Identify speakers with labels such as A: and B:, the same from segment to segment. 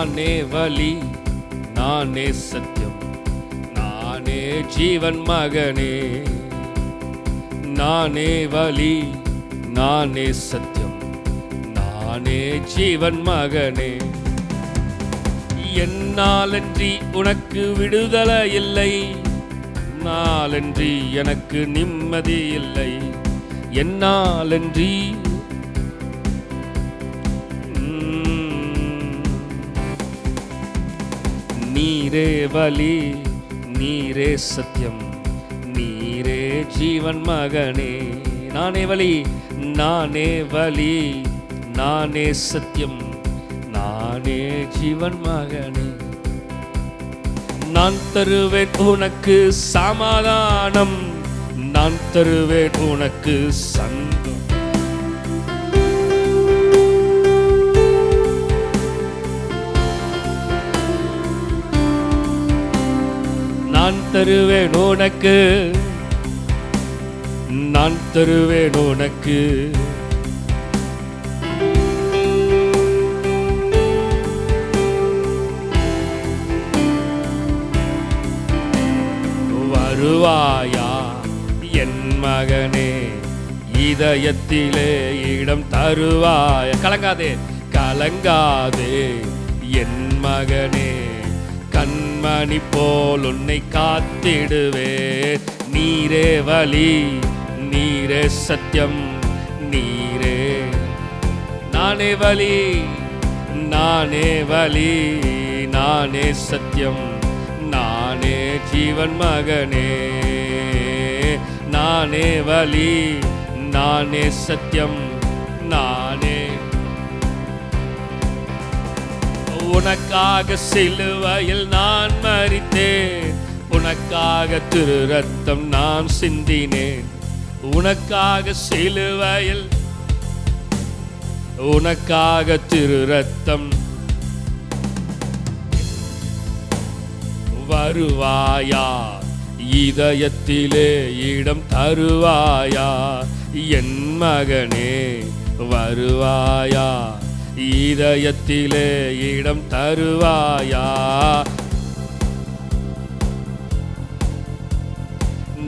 A: நானே வழி, நானே சத்தியம், நானே ஜீவன் மகனே. நானே வழி, நானே சத்தியம், நானே ஜீவன் மகனே. என்னாலன்றி உனக்கு விடுதலை இல்லை, நாளன்றி எனக்கு நிம்மதி இல்லை. என்னாலன்றி நீரே வழி, நீரே சத்தியம், நீரே ஜீவன் மகனே. நானே வழி, நானே வழி, நானே சத்தியம், நானே ஜீவன் மகனே. நான் தருவேன் உனக்கு சமாதானம், நான் தருவேன் உனக்கு சந்தோஷம். நான் தருவேன் உனக்கு, நான் தருவேன் உனக்கு வருவாயா என் மகனே, இதயத்திலே இடம் தருவாய். கலங்காதே கலங்காதே என் மகனே, கண்மணி போல் உன்னை காத்திடுவேன். நீரே வழி, நீரே சத்தியம், நீரே. நானே வழி, நானே வழி, நானே சத்தியம், நானே ஜீவன் மகனே. நானே வழி, நானே சத்தியம், நானே. உனக்காக சிலுவையில் நான் மரித்தேன், உனக்காக திரு ரத்தம் நான் சிந்தினேன். உனக்காக சிலுவையில், உனக்காக திரு ரத்தம். வருவாயா இதயத்திலே இடம் தருவாயா என் மகனே. வருவாயா இதயத்திலே இடம் தருவாயா.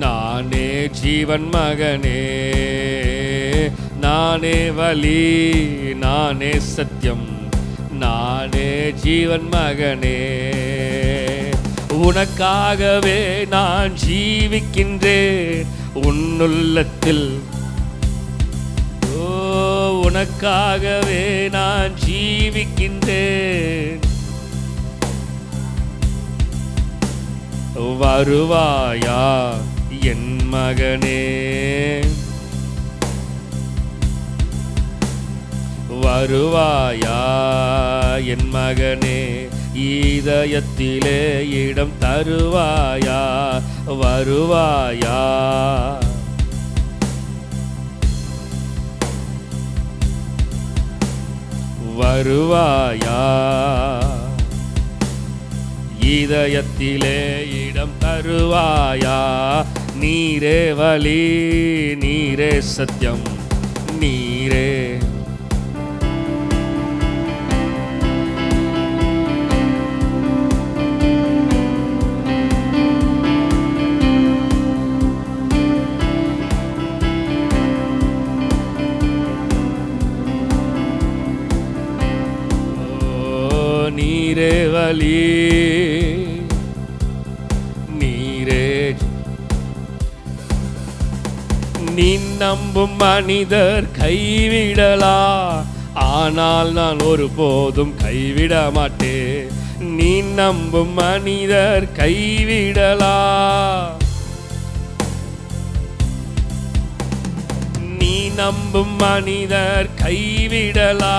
A: நானே ஜீவன் மகனே, நானே வழி, நானே சத்தியம், நானே ஜீவன் மகனே. உனக்காகவே நான் ஜீவிக்கின்றேன் உன்னுள்ளத்தில். ஓ, உனக்காகவே நான் ஜீவிக்கின்றேன். வருவாயா என் மகனே, வருவாயா என் மகனே, இதயத்திலே இடம் தருவாயா. வருவாயா வருவாயா இதயத்திலே இடம் தருவாயா. நீரே வழி, நீரே சத்தியம், நீரே. நீரே வழி, நீரே. நீ நம்பும் மனிதர் கைவிடலா, ஆனால் நான் ஒருபோதும் கைவிட மாட்டேன். நீ நம்பும் மனிதர் கைவிடலா, நீ நம்பும் மனிதர் கைவிடலா.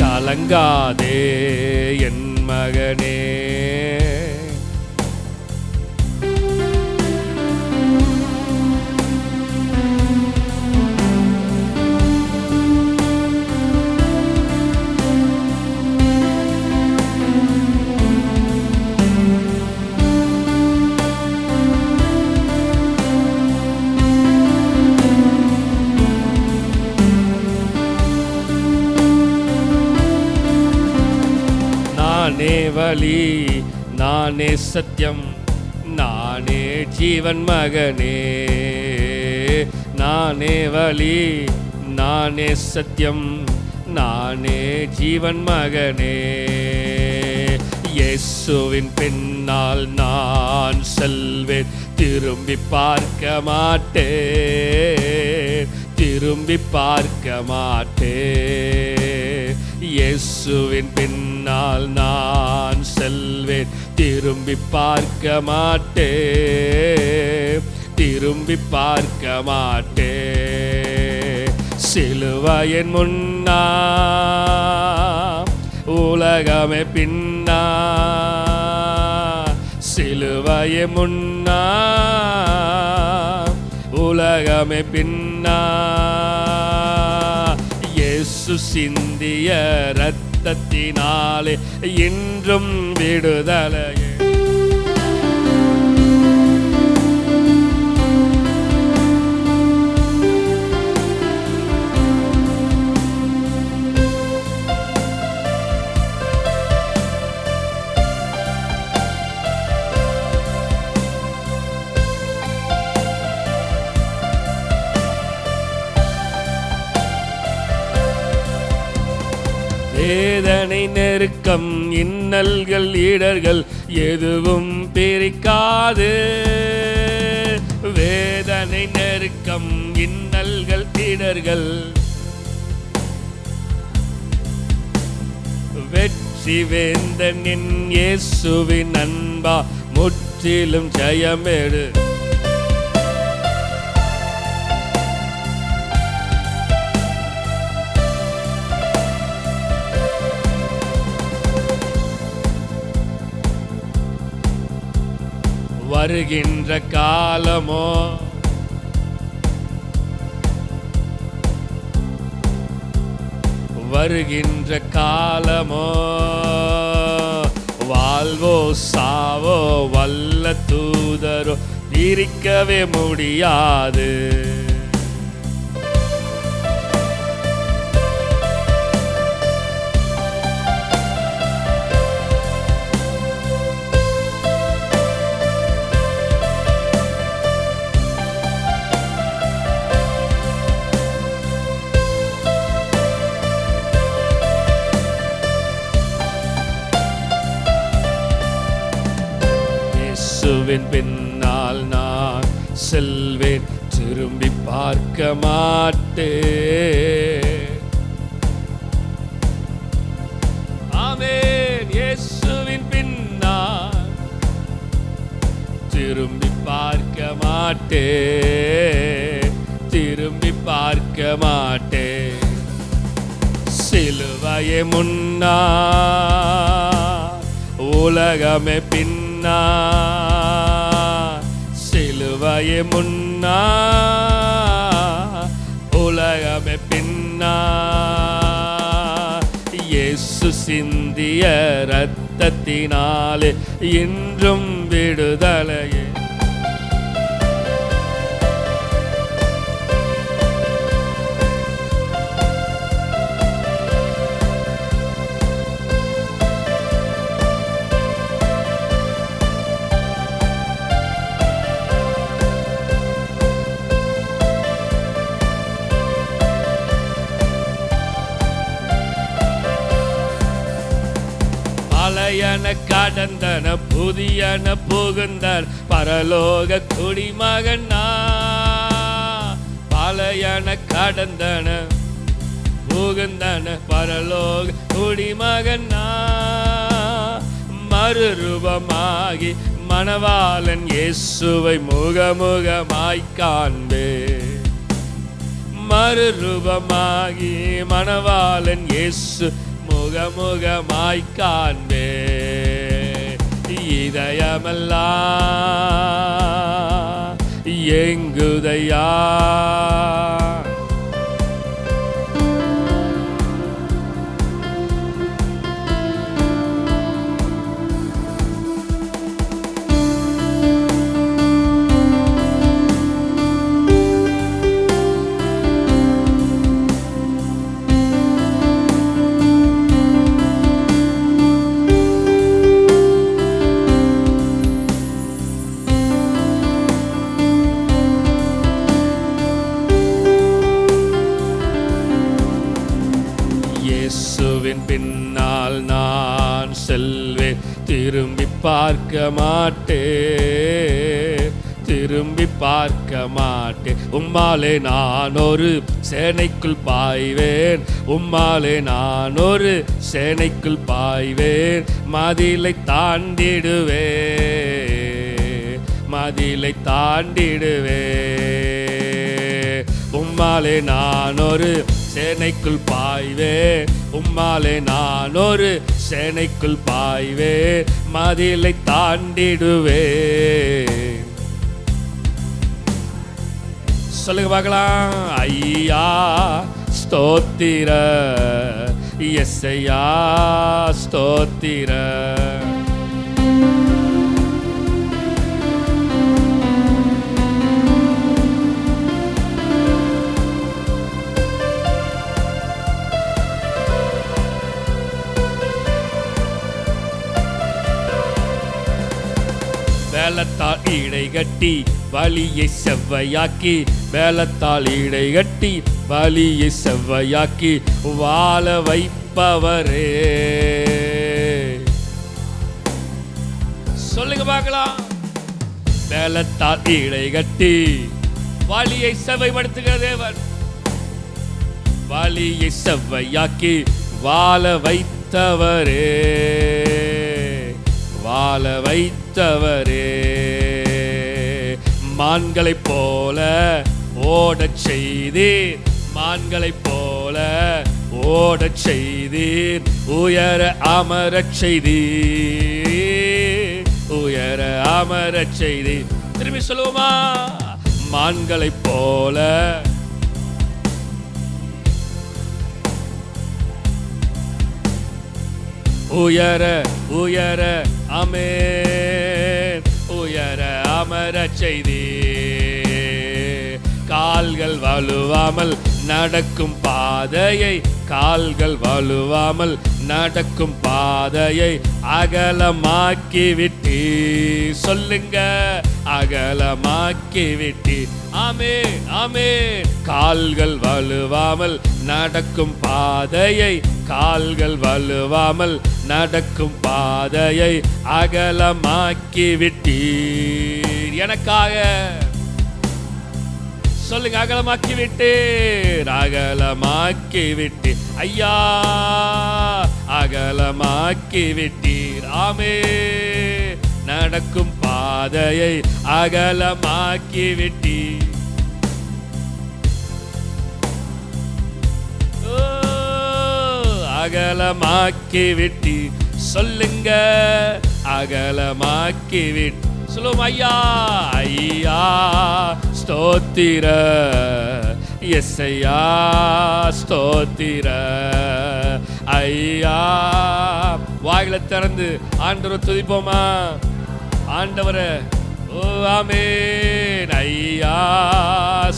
A: கலங்காதே என் மகனே, வழி, நானே சத்தியம், நானே ஜீவன் மகனே. நானே வழி, நானே சத்தியம், நானே ஜீவன் மகனே. இயேசுவின் பின்னால் நான் செல்வேன், திரும்பி பார்க்க மாட்டேன், திரும்பி பார்க்க மாட்டேன். இயேசுவின் பின்னால் நான் செல்வேன், திரும்பி பார்க்க மாட்டேன், திரும்பி பார்க்க மாட்டேன். சிலுவையின் முன்னா உலகமே பின்னா, சிலுவையே முன்னா உலகமே பின்னா. இயேசு சிந்திய இரத்தத்தினாலே இன்றும் விடுதலையே. வேதனை நெருக்கம் இன்னல்கள் இடர்கள் எதுவும் பிரிக்காது. வேதனை நெருக்கம் இன்னல்கள் இடர்கள் வெற்றி வேந்தன் என் இயேசுவின் அன்பா முற்றிலும் ஜெயமெடு. வருகின்ற காலமோ வருகின்ற காலமோ வாழ்வோ சாவோ வல்ல தூதரோ பிரிக்கவே முடியாது. பின்னால் நான் செல்வேன், திரும்பி பார்க்க மாட்டேன். ஆமென். இயேசுவின் பின்னால் திரும்பி பார்க்க மாட்டேன், திரும்பி பார்க்க மாட்டேன். சிலுவையே முன்னா உலகமே பின்னா, சிலுவையே முன்னா உலகமே பின்னா. இயேசு சிந்திய இரத்தத்தினாலே இன்றும் விடுதலையே. பழையன கடந்தன புதியன புகுந்தார் பரலோக குடிமகனா. பழையன கடந்தன புகுந்தன பரலோக குடிமகனா. மறுரூபமாகி மணவாளன் இயேசுவை முகமுகமாய் காண்பே. மறுரூபமாகி மணவாளன் இயேசு முகமுகமாய் காண்பே. இதயமெல்லாம் எங்குதையா பின்னால் நான் செல்வேன், திரும்பி பார்க்க மாட்டேன், திரும்பி பார்க்க மாட்டேன். உம்மாலே நான் ஒரு சேனைக்குள் பாய்வேன், உம்மாலே நான் ஒரு சேனைக்குள் பாய்வேன், மதிலை தாண்டிடுவேன், மதிலை தாண்டிடுவேன். உம்மாலே நான் ஒரு சேனைக்குள் பாய்வேன், உம்மாலே நான் ஒரு சேனைக்குள் பாய்வேன், மதிலை தாண்டிடுவேன். சொல்லுங்க பார்க்கலாம். ஐயா ஸ்தோத்திர, எஸ்ஐயா ஸ்தோத்திர. வேலத்தால் இடை கட்டி வலியை செவ்வையாக்கி, வேலத்தால் இடை கட்டி வலியை செவ்வையாக்கி வாழ வைப்பவரே. சொல்லுங்க பார்க்கலாம். வேலத்தால் இடை கட்டி வலியை செவ்வைப்படுத்துகிற தேவன், வலியை செவ்வையாக்கி வாழ வைத்தவரே, வாழ வைத்தவரே. மான்களைப் போல ஓடச் செய்தீர், மான்களைப் போல ஓடச் செய்தீர், உயர அமரச் செய்தீர், உயர அமரச் செய்தீர். திரும்பி சொல்லுவோமா? மான்களைப் போல உயர உயர ஆமென், உயர அமரச் செய்தீர். கால்கள் வலுவாமல் நடக்கும் பாதையை, கால்கள் வலுவாமல் நடக்கும் பாதையை அகலமாக்கி விட்டீர். சொல்லுங்க, அகலமாக்கி விட்டீர். ஆமென் ஆமென். கால்கள் வலுவாமல் நடக்கும் பாதையை, கால்கள் வலுவாமல் நடக்கும் பாதையை அகலமாக்கி விட்டீர். எனக்காக சொல்லுங்க, அகலமாக்கி விட்டீர், அகலமாக்கி விட்டீர். ஐயா அகலமாக்கி விட்டீர். ஆமென். நடக்கும் பாதையை அகலமாக்கி விட்டீர். அகலமாக்கி விட்டீர். சொல்லுங்க, அகலமாக்கி விட்டு சொல்லுவோம். ஐயா ஐயா ஸ்தோத்திர, எஸ்ஐயா ஸ்தோத்திர. ஐயா வாயில திறந்து ஆண்டவரை துதிப்போமா? ஆண்டவரே ஓ ஆமென். ஐயா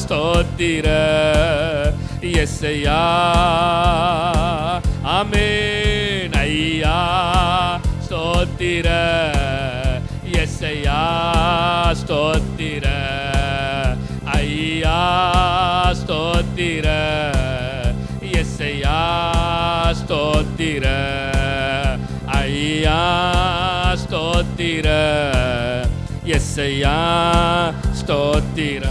A: ஸ்தோத்திர, எஸ்ஐயா ஆமென். ஐயா ஸ்தோத்திர, எஸ்ஐயா ஸ்தோத்திர. ஐயா ஸ்தோத்திர, எஸ்ஐயா ஸ்தோத்திர. ஐயா ஸ்தோத்திர, எஸ்ஐயா ஸ்தோத்திர.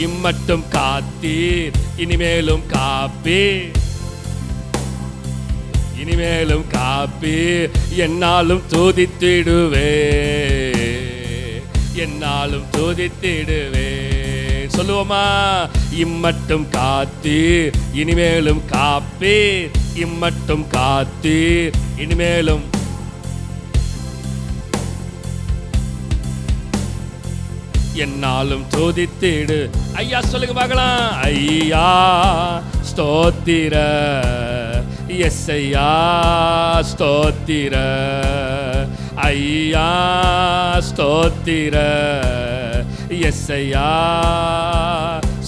A: இம்மட்டும் காத்தீர், இனிமேலும் காப்பீர், இனிமேலும் காப்பீர். என்னாலும் துதித்திடுவே, என்னாலும் துதித்திடுவே. சொல்லுவோமா? இம்மட்டும் காத்தீர், இனிமேலும் காப்பீர், இம்மட்டும் காத்தீர், இனிமேலும் என்னாலும் துதித்திடு. ஐயா சொல்லுங்க பார்க்கலாம். ஐயா ஸ்தோத்திர, எஸ்ஐயா ஸ்தோத்திர. ஐயா ஸ்தோத்திர, எஸ்ஐயா.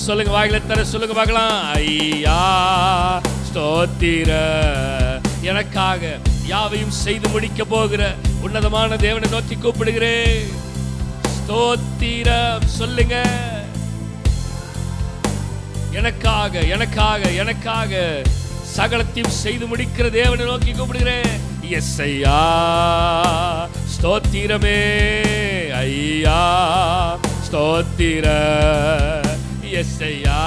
A: சொல்லுங்க, வாயில தர சொல்லுங்க பார்க்கலாம். ஐயா ஸ்தோத்திர. எனக்காக யாவையும் செய்து முடிக்க போகிற உன்னதமான தேவனை நோக்கி கூப்பிடுகிறேன். ஸ்தோத்திரம் சொல்லுங்க. எனக்காக எனக்காக எனக்காக சகலத்தையும் செய்து முடிக்கிற தேவனை நோக்கி கூப்பிடுகிறேன். எஸ்ஐயா ஸ்தோத்திரமே, ஐயா ஸ்தோத்திர, எஸ்ஐயா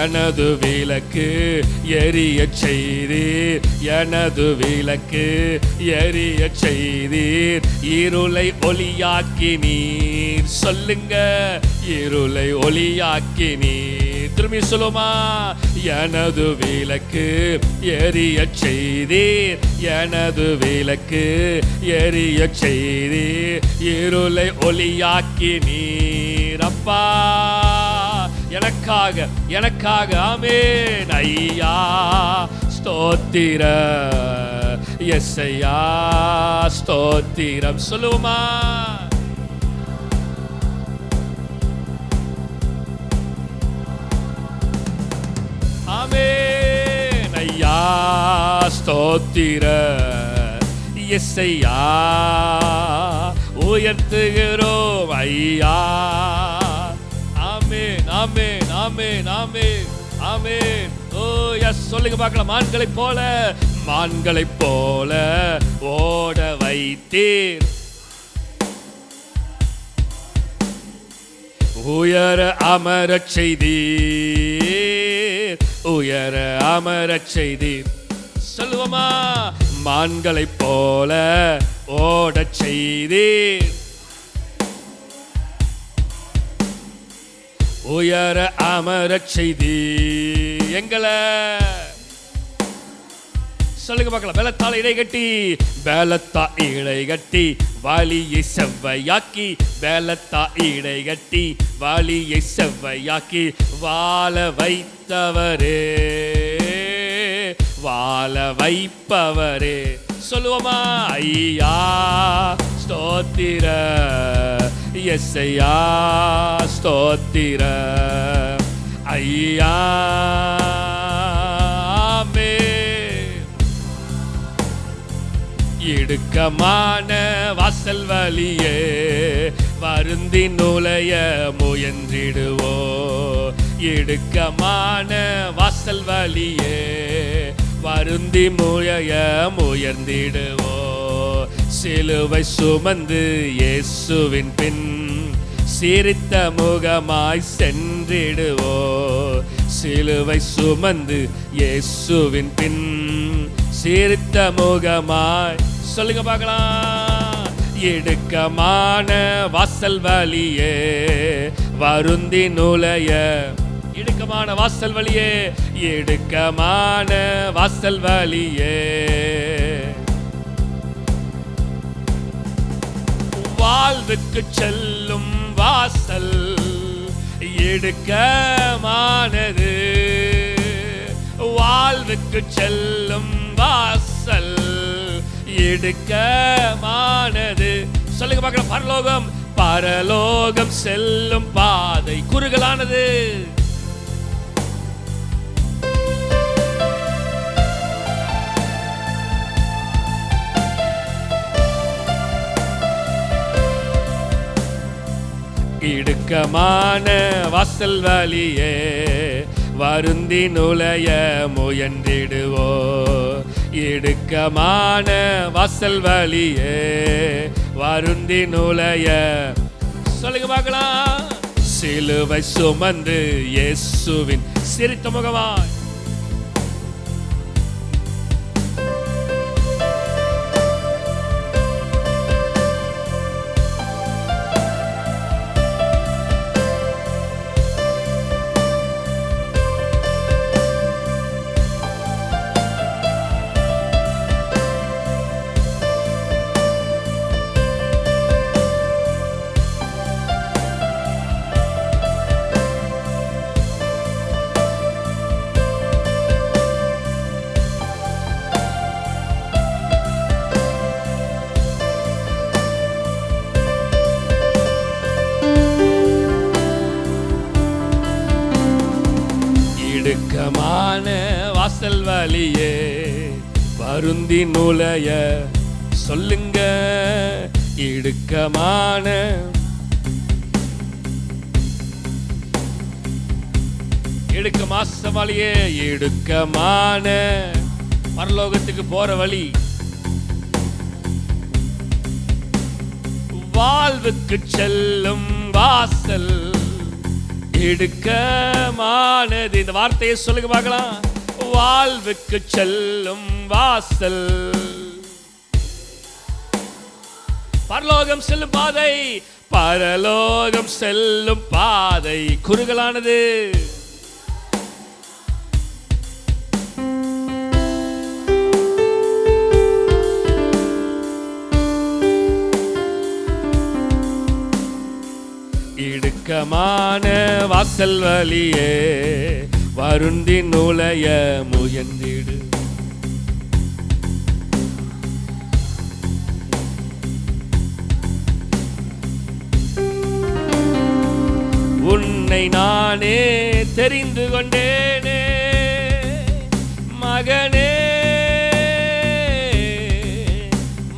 A: எனது விளக்கு எரிய செய்தீர், எனது விளக்கு எரிய செய்தீர், இருளை ஒளியாக்கி நீர். சொல்லுங்க, இருளை ஒளியாக்கி நீர். திரும்பி சொல்லுமா, எனது விளக்கு எரிய செய்தீர், எனது விளக்கு எரிய செய்தீர், இருளை ஒளியாக்கி நீர். அப்பா எனக்காக எனக்காக ஆமென். ஐயா ஸ்தோத்திர, எஸ்ஐயா ஸ்தோத்திரம். சொல்லுமா, ஆமென். ஐயா ஸ்தோத்திர, எஸ்ஐயா உயர்த்துகிறோம். ஐயா ஆமென் ஆமென் ஆமென் ஆமென் ஆமென். ஓ எஸ், சொல்லுங்க பார்க்கலாம். மான்களைப் போல, மான்களைப் போல ஓட வைத்தீர், உயர அமரச் செய்தீர், உயர அமரச் செய்தீர். சொல்லுவோமா, மான்களைப் போல ஓடச் செய்தீர், உயர அமரச் செய்தி எங்களை. சொல்லுங்க பார்க்கலாம். பலத்தால் இடை கட்டி, பலத்தா இடை கட்டி வலியை செவ்வையாக்கி, பலத்தா இடை கட்டி வலியை செவ்வையாக்கி, வாழ வைத்தவரே, வாழ வைப்பவரே. சொல்லுவோமா, ஐயா ஸ்தோத்திர, எஸ்ஐயா ஸ்தோத்திர, ஐயா இடுக்கமான வாசல் வழியே வருந்தி நுழைய முயன்றிடுவோ, இடுக்கமான வாசல் வழியே வருந்தி முயர்ந்திடுவோ, சிலுவை சுமந்து இயேசுவின் பின் சிரித்த முகமாய் சென்றிடுவோ, சிலுவை சுமந்து இயேசுவின் பின் சிரித்த முகமாய். சொல்லுங்க பார்க்கலாம். இடுக்கமான வாசல் வழியே வருந்தி நுழைய, இடுக்கமான வாசல் வழியே, இடுக்கமான வாசல் வழியே வாழ்வுக்கு செல்லும் வாசல் இடுக்கமானது, வாழ்வுக்கு செல்லும் வாசல் இடுக்கமானது. சொல்லுங்க பார்க்கலாம். பரலோகம், பரலோகம் செல்லும் பாதை குறுகலானது, இடுக்கமான வாசல் வழியே வருந்தி நுழைய முயன்றிடுவோ, இடுக்கமான வாசல் வழியே வருந்தி நுழைய. சொல்லுங்க பார்க்கலாம். சிலுவை சுமந்து இயேசுவின் சிரித்த முகமாய், இடுக்கமான வாசல் வழியே வருந்தி நுழைய. சொல்லுங்க, இடுக்கமான இடுக்கமாச இடுக்கமான பரலோகத்துக்கு போற வழி, வாழ்வுக்கு செல்லும் வாசல் இடுக்கமானது. இந்த வார்த்தையை சொல்லுங்க பார்க்கலாம். வாழ்வுக்கு செல்லும் வாசல், பரலோகம் செல்லும் பாதை, பரலோகம் செல்லும் பாதை குறுகலானது. இடுக்கமான வாசல் வழியே வருந்தி நுழைய முயன்றிடு. உன்னை நானே தெரிந்து கொண்டேனே மகனே,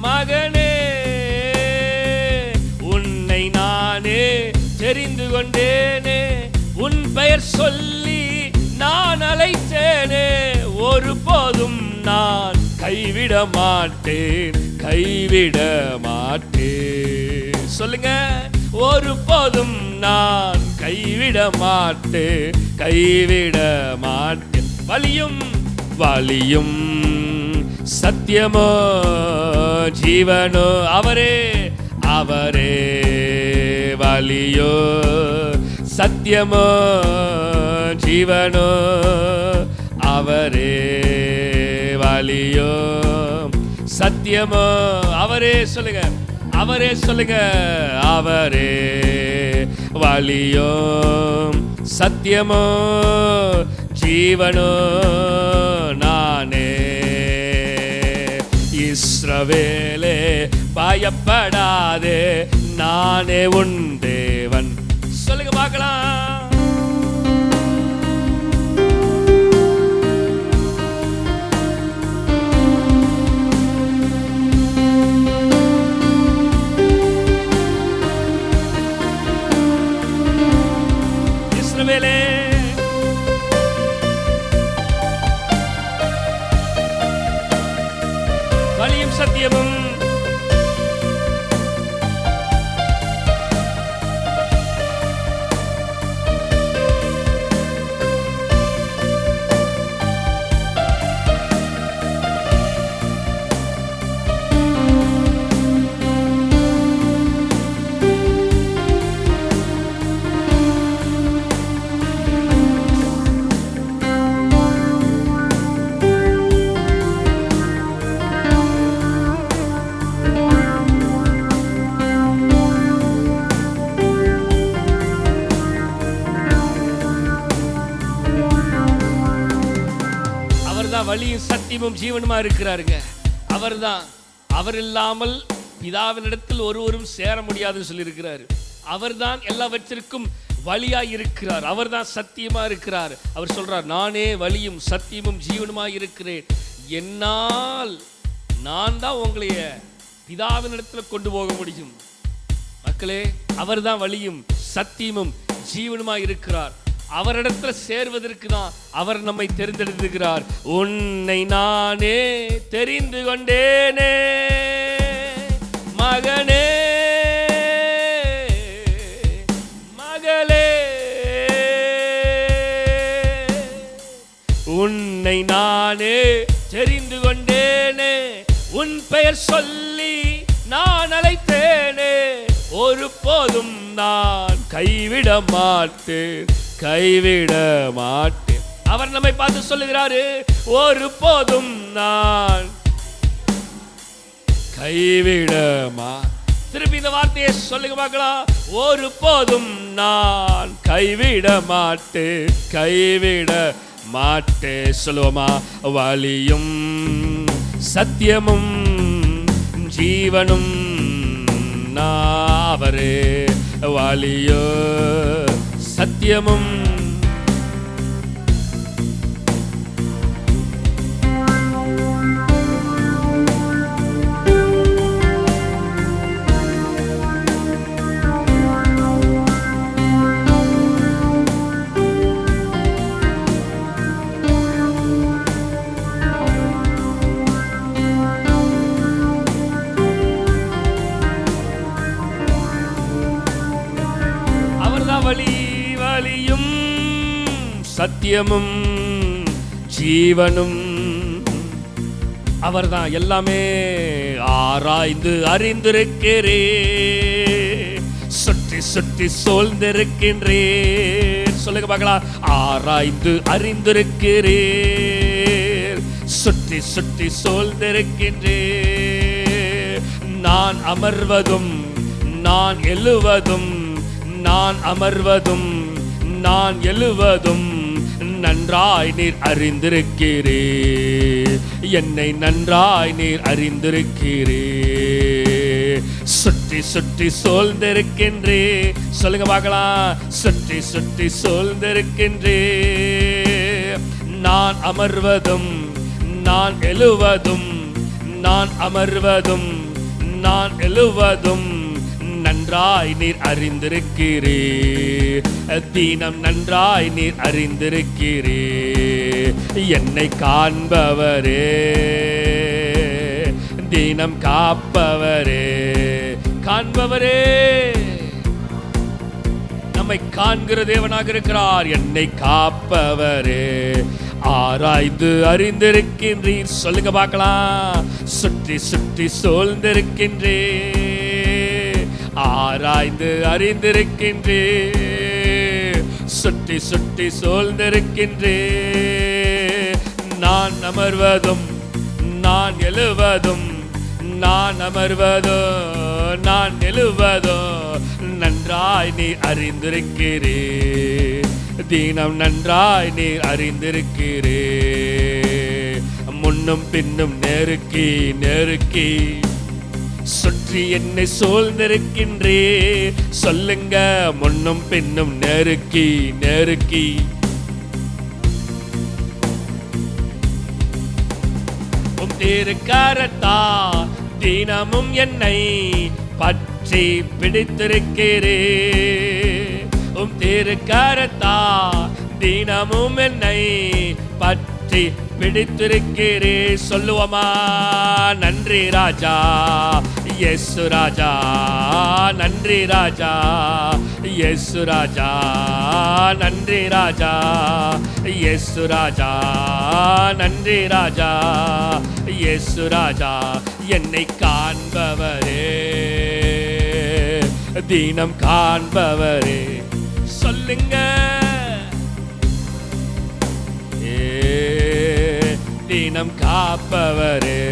A: மகனே, உன்னை நானே தெரிந்து கொண்டேனே, உன் பெயர் சொல்லி நான் அழைத்தேனே, ஒருபோதும் நான் கைவிட மாட்டேன், கைவிட மாட்டேன். சொல்லுங்க, ஒருபோதும் நான் கைவிட மாட்டேன், கைவிட மாட்டேன். வலியும் வலியும் சத்தியமோ ஜீவனோ அவரே, அவரே வலியோ சத்தியமோ ஜீவனோ அவரே, வலியோ சத்தியமோ அவரே. சொல்லுங்க, அவரே சொல்லுங்க, அவரே வலியோ சத்தியமோ ஜீவனோ நானே. இஸ்ரவேலே பயப்படாதே, நானே உன் தேவன். சொல்லுங்க பார்க்கலாம். இஸ்ரவேலே வலியும் சத்தியமும் வழியும் சத்தியமும் ஜீவனுமா இருக்கிறாருங்க. அவர்தான். அவர் இல்லாமல் பிதாவினிடத்தில் ஒருவரும் சேர முடியாதுன்னு சொல்லியிருக்கிறாரு. அவர்தான் எல்லாவற்றிற்கும் வழியாய் இருக்கிறார். அவர்தான் சத்தியமா இருக்கிறார். அவர் சொல்றார், நானே வழியும் சத்தியமும் ஜீவனுமா இருக்கிறேன், என்னால் நான் தான் உங்களைய பிதாவினிடத்தில் கொண்டு போக முடியும். மக்களே, அவர்தான் வழியும் சத்தியமும் ஜீவனுமா இருக்கிறார். அவரிடத்துல சேர்வதற்கு தான் அவர் நம்மை தெரிந்தெடுத்திருக்கிறார். உன்னை நானே தெரிந்து கொண்டேனே மகனே, மகளே, உன்னை நானே தெரிந்து கொண்டேனே, உன் பெயர் சொல்லி நான் அழைத்தேனே, ஒருபோதும் நான் கைவிட மாட்டேன், கைவிட மாட்டேன். அவர் நம்மை பார்த்து சொல்லுகிறாரு, ஒருபோதும் நான் கைவிட மாட்டேன். திருப்பி இந்த வார்த்தையை சொல்லுங்க பார்க்கலாம். ஒருபோதும் நான் கைவிட மாட்டேன், கைவிட மாட்டேன். சொல்லுவோமா? வழியும் சத்தியமும் ஜீவனும் அவரே, வழியோ சத்தியமும் சத்தியமும் ஜீவனும். அவர்தான் எல்லாமே. ஆராய்ந்து அறிந்திருக்கிறே, சுற்றி சுற்றி சூழ்ந்திருக்கின்றேன். சொல்லுங்க பார்க்கலாம். ஆராய்ந்து அறிந்திருக்கிறேன், சுற்றி சுற்றி சூழ்ந்திருக்கின்றேன். நான் அமர்வதும் நான் எழுவதும், நான் அமர்வதும் நான் எழுவதும் நன்றாய் நீர் அறிந்திருக்கிறே. என்னை நன்றாய் நீர் அறிந்திருக்கிறே. சுற்றி சுற்றி சூழ்ந்திருக்கின்றே. சொல்லுங்க பார்க்கலாம். சுற்றி சுற்றி சூழ்ந்திருக்கின்றே. நான் அமர்வதும் நான் எழுவதும், நான் அமர்வதும் நான் எழுவதும் நன்றாய் நீர் அறிந்திருக்கிறே. தீனம் நன்றாய் நீர் அறிந்திருக்கிறே. என்னை காண்பவரே, தீனம் காப்பவரே, காண்பவரே, நம்மை காண்கிற தேவனாக இருக்கிறார். என்னை காப்பவரே, ஆராய்ந்து அறிந்திருக்கின்றீர். சொல்லுங்க பார்க்கலாம். சுற்றி சுற்றி சூழ்ந்திருக்கின்றே, ஆராய்ந்து அறிந்திருக்கின்றே, சுற்றி சுற்றி சூழ்ந்திருக்கின்றே. நான் அமர்வதும் நான் எழுவதும், நான் அமர்வதும் நான் எழுவதும் நன்றாய் நீ அறிந்திருக்கிறே. தீனம் நன்றாய் நீ அறிந்திருக்கிறே. முன்னும் பின்னும் நெருக்கி நெருக்கி சுற்றி என்னை சூழ்ந்திருக்கின்றே. சொல்லுங்க. முன்னும் பின்னும் நெருக்கி நெருக்கி உம் திருக்கரத்தா தினமும் என்னை பற்றி பிடித்திருக்கிறே. உம் திருக்கரத்தா தினமும் என்னை பற்றி பிடித்திருக்கிறே. சொல்லுவோமா? நன்றி ராஜா இயேசு ராஜா, நன்றி ராஜா இயேசு ராஜா, நன்றி ராஜா இயேசு ராஜா, நன்றி ராஜா இயேசு ராஜா. என்னை காண்பவரே, தீனம் காண்பவரே. சொல்லுங்க. தீனம் காப்பவரே.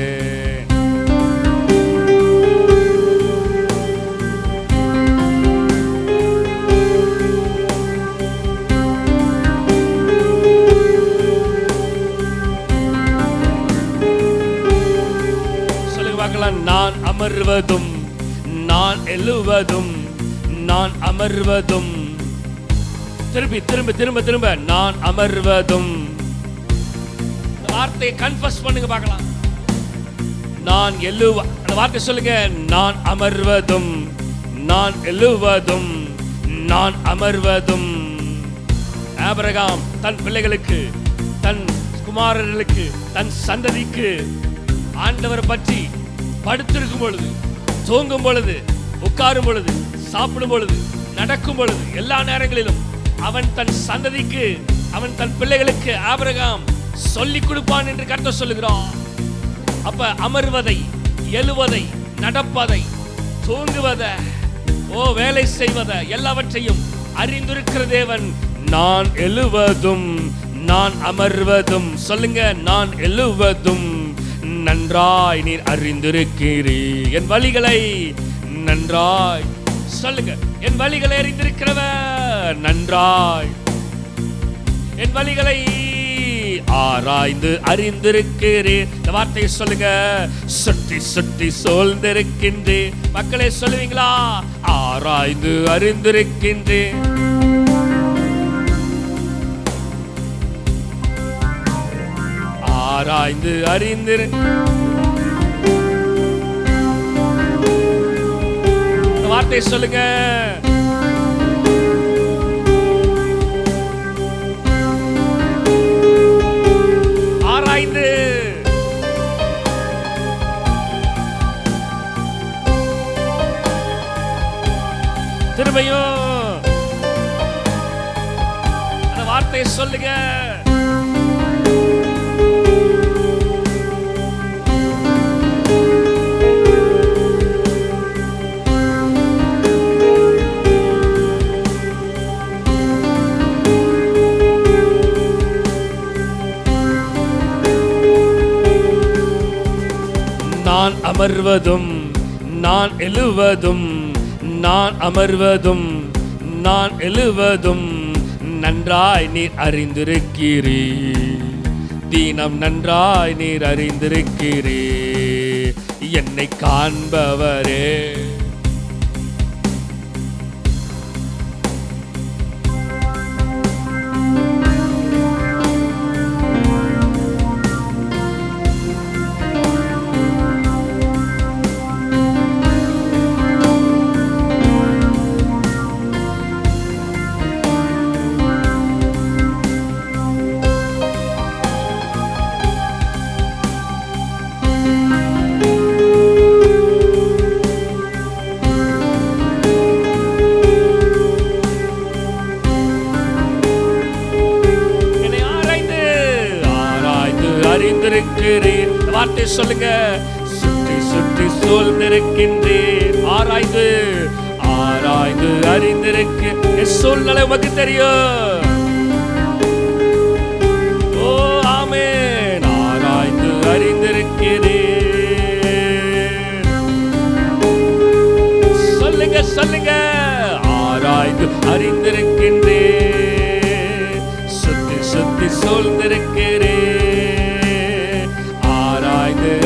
A: சொல்லுங்க பார்க்கலாம். நான் அமர்வதும் நான் எழுவதும், நான் அமர்வதும். திரும்பி திரும்ப திரும்ப திரும்ப நான் அமர்வதும். வார்த்தையை கன்ஃபஸ் பண்ணுங்க பார்க்கலாம். நான் அந்த வார்த்தை சொல்லுங்க. நான் அமர்வதும் நான் எழுவதும், நான் அமர்வதும். ஆபிரகாம் தன் பிள்ளைகளுக்கு, தன் குமாரர்களுக்கு, தன் சந்ததிக்கு ஆண்டவரை பற்றி படுத்திருக்கும் பொழுது, தூங்கும் பொழுது, உட்காரும் பொழுது, சாப்பிடும் பொழுது, நடக்கும் பொழுது, எல்லா நேரங்களிலும் அவன் தன் சந்ததிக்கு, அவன் தன் பிள்ளைகளுக்கு ஆபிரகாம் சொல்லிக் கொடுப்பான் என்று கர்த்தர் சொல்லுகிறான். அப்ப அமர்வதை, எழுவதை, நடப்பதை, தூங்குவதை, வேலை செய்வதை எல்லாவற்றையும் அறிந்திருக்கிற தேவன். நான் எழுவதும் நான் அமர்வதும். சொல்லுங்க. நான் எழுவதும் நன்றாய் நீர் அறிந்திருக்கிறீர். என் வழிகளை நன்றாய். சொல்லுங்க. என் வழிகளை அறிந்திருக்கிறவர் நன்றாய். என் வழிகளை ஆராய்ந்து அறிந்திருக்கிறேன். இந்த வார்த்தையை சொல்லுங்க. சுற்றி சுற்றி சூழ்ந்திருக்கின்றேன். மக்களே சொல்லுவீங்களா? ஆராய்ந்து அறிந்திருக்கின்றேன். ஆராய்ந்து அறிந்திரு. இந்த வார்த்தையை சொல்லுங்க. ஆராய்ந்து. திரும்பியும் வார்த்தையை சொல்லுங்க. நான் அமர்வதும் நான் எழுவதும், நான் அமர்வதும் நான் எழுவதும் நன்றாய் நீர் அறிந்திருக்கிறீர். தீனம் நன்றாய் நீர் அறிந்திருக்கிறீர். என்னை காண்பவரே, வார்த்தை சொல்லுங்க. சுற்றி சுற்றி சூழ்ந்திருக்கின்றேன். ஆராய்ந்து ஆராய்ந்து அறிந்திருக்கு. என் சூழ்நிலை உமக்கு தெரியும். ஓ ஆமென். ஆராய்ந்து அறிந்திருக்கிறேன். சொல்லுங்க சொல்லுங்க. ஆராய்ந்து அறிந்திருக்கின்றேன். சுத்தி சுத்தி சூழ்ந்திருக்கிறேன்.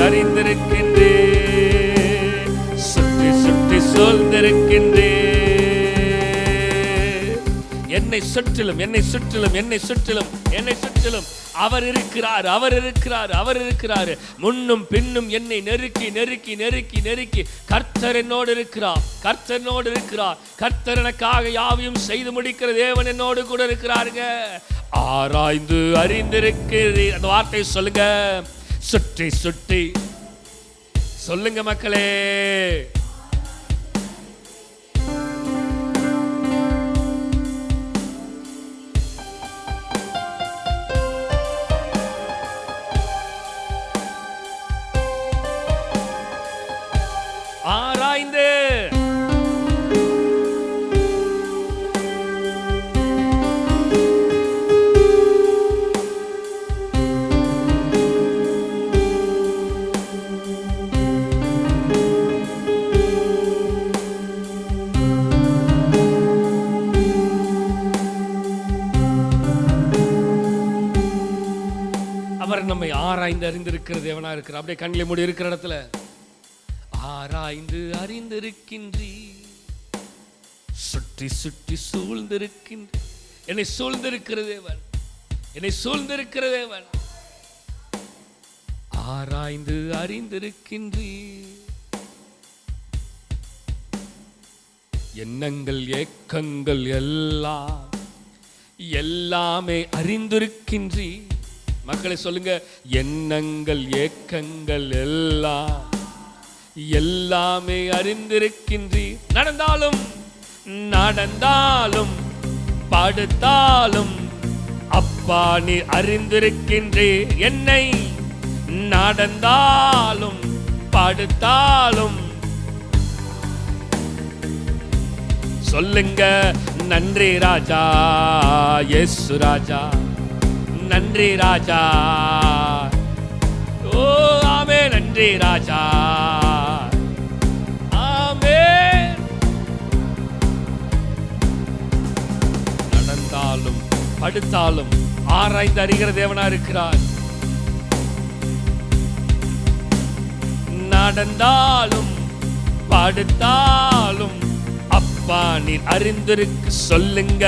A: அறிந்திருக்கின்றேன். சுற்றி சுற்றி சூழ்ந்திருக்கின்றேன். என்னை சுற்றிலும் என்னை சுற்றிலும் என்னை சுற்றிலும் என்னை சுற்றிலும் அவர் இருக்கிறார், அவர் இருக்கிறார், அவர் இருக்கிறார். முன்னும் பின்னும் என்னை நெருக்கி நெருக்கி நெருக்கி நெருக்கி கர்த்தர் என்னோடு இருக்கிறார், கர்த்தர் என்னோடு இருக்கிறார். கர்த்தர் எனக்காக யாவையும் செய்து முடிக்கிற தேவன் என்னோடு கூட இருக்கிறாருங்க. ஆராய்ந்து அறிந்திருக்கிறீர். அந்த வார்த்தையை சொல்லுங்க. சுற்றி சுற்றி சொல்லுங்க மக்களே. ஆராய்ந்து அவர் நம்மை ஆராய்ந்து அறிந்திருக்கிற தேவனா இருக்கிறார். அப்படியே கண்களை மூடி இருக்கிற இடத்துல ஆராய்ந்து அறிந்திருக்கின்றீர். சுற்றி சுற்றி சூழ்ந்திருக்கின்ற என்னை சூழ்ந்திருக்கிற தேவன், என்னை சூழ்ந்திருக்கிற தேவன். ஆராய்ந்து அறிந்திருக்கின்றீர். எண்ணங்கள் ஏக்கங்கள் எல்லாம் எல்லாமே அறிந்திருக்கின்றீர். மக்களை சொல்லுங்க. எண்ணங்கள் ஏக்கங்கள் எல்லாம் எல்லாமே அறிந்திருக்கின்றீர். நடந்தாலும் நடந்தாலும் படுத்தாலும் அப்பா நீ அறிந்திருக்கின்றீர். என்னை நடந்தாலும் படுத்தாலும் சொல்லுங்க. நன்றி ராஜா, இயேசு ராஜா, நன்றி ராஜா. ஓ ஆமே. நன்றி ராஜா, ஆமே. நடந்தாலும் படுத்தாலும் ஆராய்ந்து அறிகிற தேவனா இருக்கிறார். நடந்தாலும் படுத்தாலும் அப்பா நீ அறிந்திருக்கு. சொல்லுங்க.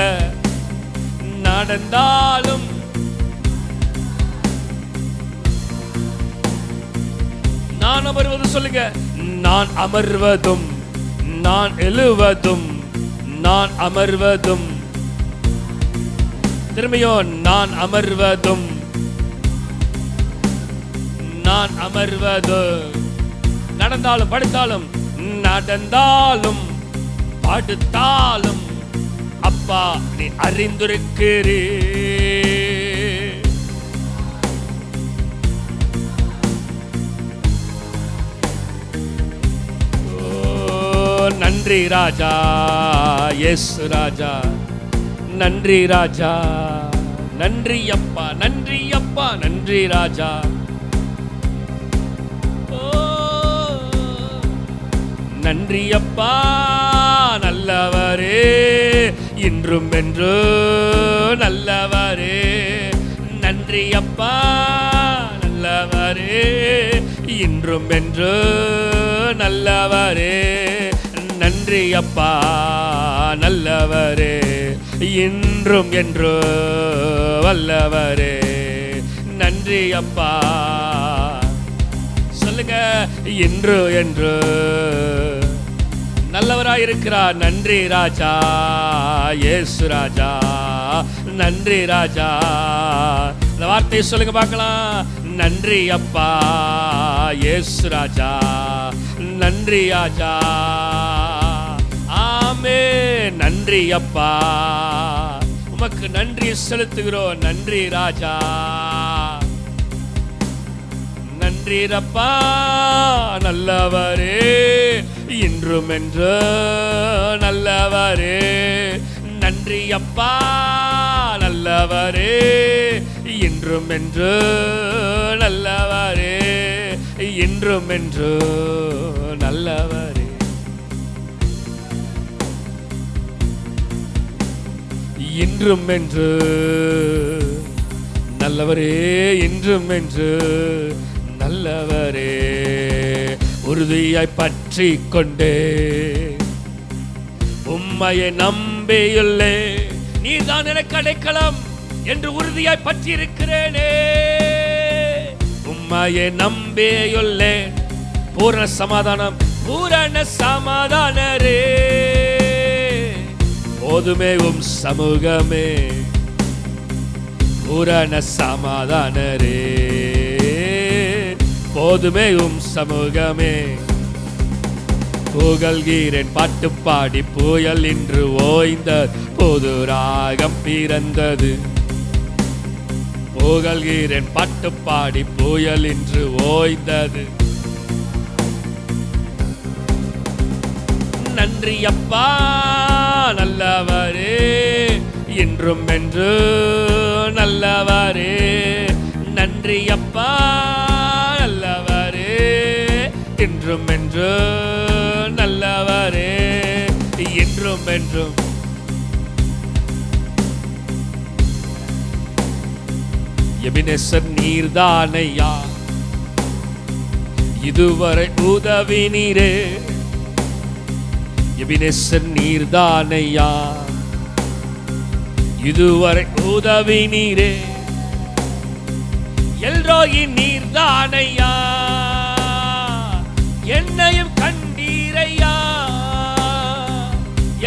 A: நடந்தாலும் நான் அமர்வது சொல்லுங்க. நான் அமர்வதும் நான் எழுவதும் நான் அமர்வதும். திரும்பியோ. நான் அமர்வதும் நான் அமர்வதும். நடந்தாலும் படுத்தாலும் நடந்தாலும் படுத்தாலும் அப்பா நீ அறிந்திருக்கிறீர். நன்றி ராஜா, இயேசு ராஜா, நன்றி ராஜா, நன்றி அப்பா, நன்றி அப்பா, நன்றி ராஜா. நன்றி அப்பா நல்லவரே, இன்றும் என்று நல்லவரே. நன்றி அப்பா நல்லவரே, இன்றும் என்று நல்லவரே. நன்றி அப்பா நல்லவரே, இன்றும் என்று வல்லவரே. நன்றி அப்பா சொல்லுங்க, இன்று என்று நல்லவராயிருக்கிறார். நன்றி ராஜா, இயேசு ராஜா, நன்றி ராஜா. இந்த வார்த்தையை சொல்லுங்க பார்க்கலாம். நன்றி அப்பா, இயேசு ராஜா, நன்றி ராஜா. ஆமே, நன்றி அப்பா, உமக்கு நன்றி செலுத்துகிறோம். நன்றி ராஜா, நன்றி அப்பா நல்லவரே, இன்றும் என்று நல்லவரே. நன்றி அப்பா நல்லவரே, இன்றும் என்று நல்லவரே, இன்றும் என்று நல்லவரே. இன்றும் என்று நல்லவரே, இன்றும் என்று நல்லவரே. உறுதியாய் பற்றி கொண்டே உம்மையை நம்பியுள்ளே, நீர்தான் எனக்கு அடைக்கலம் என்று உறுதியாய் பற்றி இருக்கிறேனே. உம்மையை நம்பியுள்ளே, பூரண சமாதானம், பூரண சமாதானரே. போதுமே உம் சமூகமே, பூரண சமாதானரே. போதுமே உம் சமூகமே. புகழ்கிறேன் பாட்டு பாடி, புயல் இன்று ஓய்ந்தது, புது ராகம் பிறந்தது. புகழ்கிறேன் பாட்டு பாடி, புயல் இன்று ஓய்ந்தது. நன்றி அப்பா நல்லவரே, இன்றும் என்று நல்லவரே. நன்றி அப்பா நல்லவரே, இன்றும் என்று நல்லவரே, இன்றும் என்றும். எபினேசர் நீர்தானையா, இதுவரை உதவி நீரே. எபினேசர் நீர்தானையா, இதுவரை உதவி நீரே. எல்ரோயி நீர்தானையா, என்னையும் கண்டீரையா.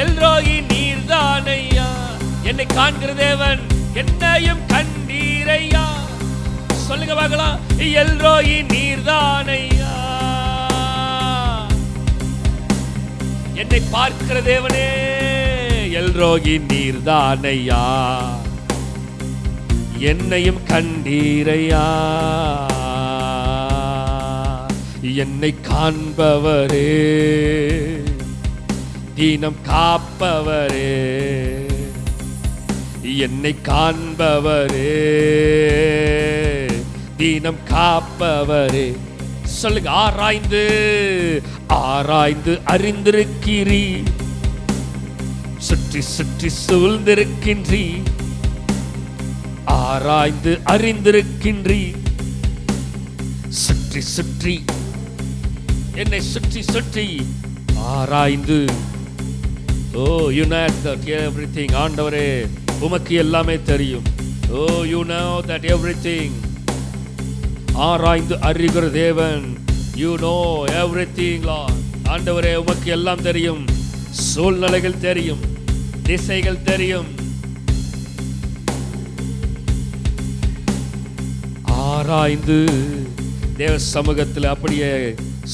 A: எல்ரோயி நீர்தானையா, என்னை காண்கிற தேவன், என்னையும் கண்டீரையா. சொல்லுங்க பார்க்கலாம். எல்ரோயி நீர்தானையா, என்னை பார்க்கிற தேவனே. எல்ரோயி நீர்தானையா, என்னையும் கண்டீரையா. என்னை காண்பவரே, தீனம் காப்பவரே. என்னை காண்பவரே, தீனம் காப்பவரே. சொல்லுங்க. ஆராய்ந்து ஆராய்ந்து அறிந்திருக்கிறீ, சுற்றி சுற்றி சூழ்ந்திருக்கின்றீ. ஆராய்ந்து அறிந்திருக்கின்றீ, சுற்றி சுற்றி என்னை சுற்றி சுற்றி ஆராய்ந்து. ஓ யூ நோ தட் எவ்ரிதிங். ஆண்டவரே உமக்கு எல்லாமே தெரியும். ஓ யூ நோ தட் எவ்ரிதிங். ஆராய்ந்து அறிகிற தேவன். You know everything Lord. ஆண்டவரே உமக்கு எல்லாம் தெரியும். சூழ்நிலைகள் தெரியும், திசைகள் தெரியும். ஆராய்ந்து தேவ சமூகத்தில் அப்படியே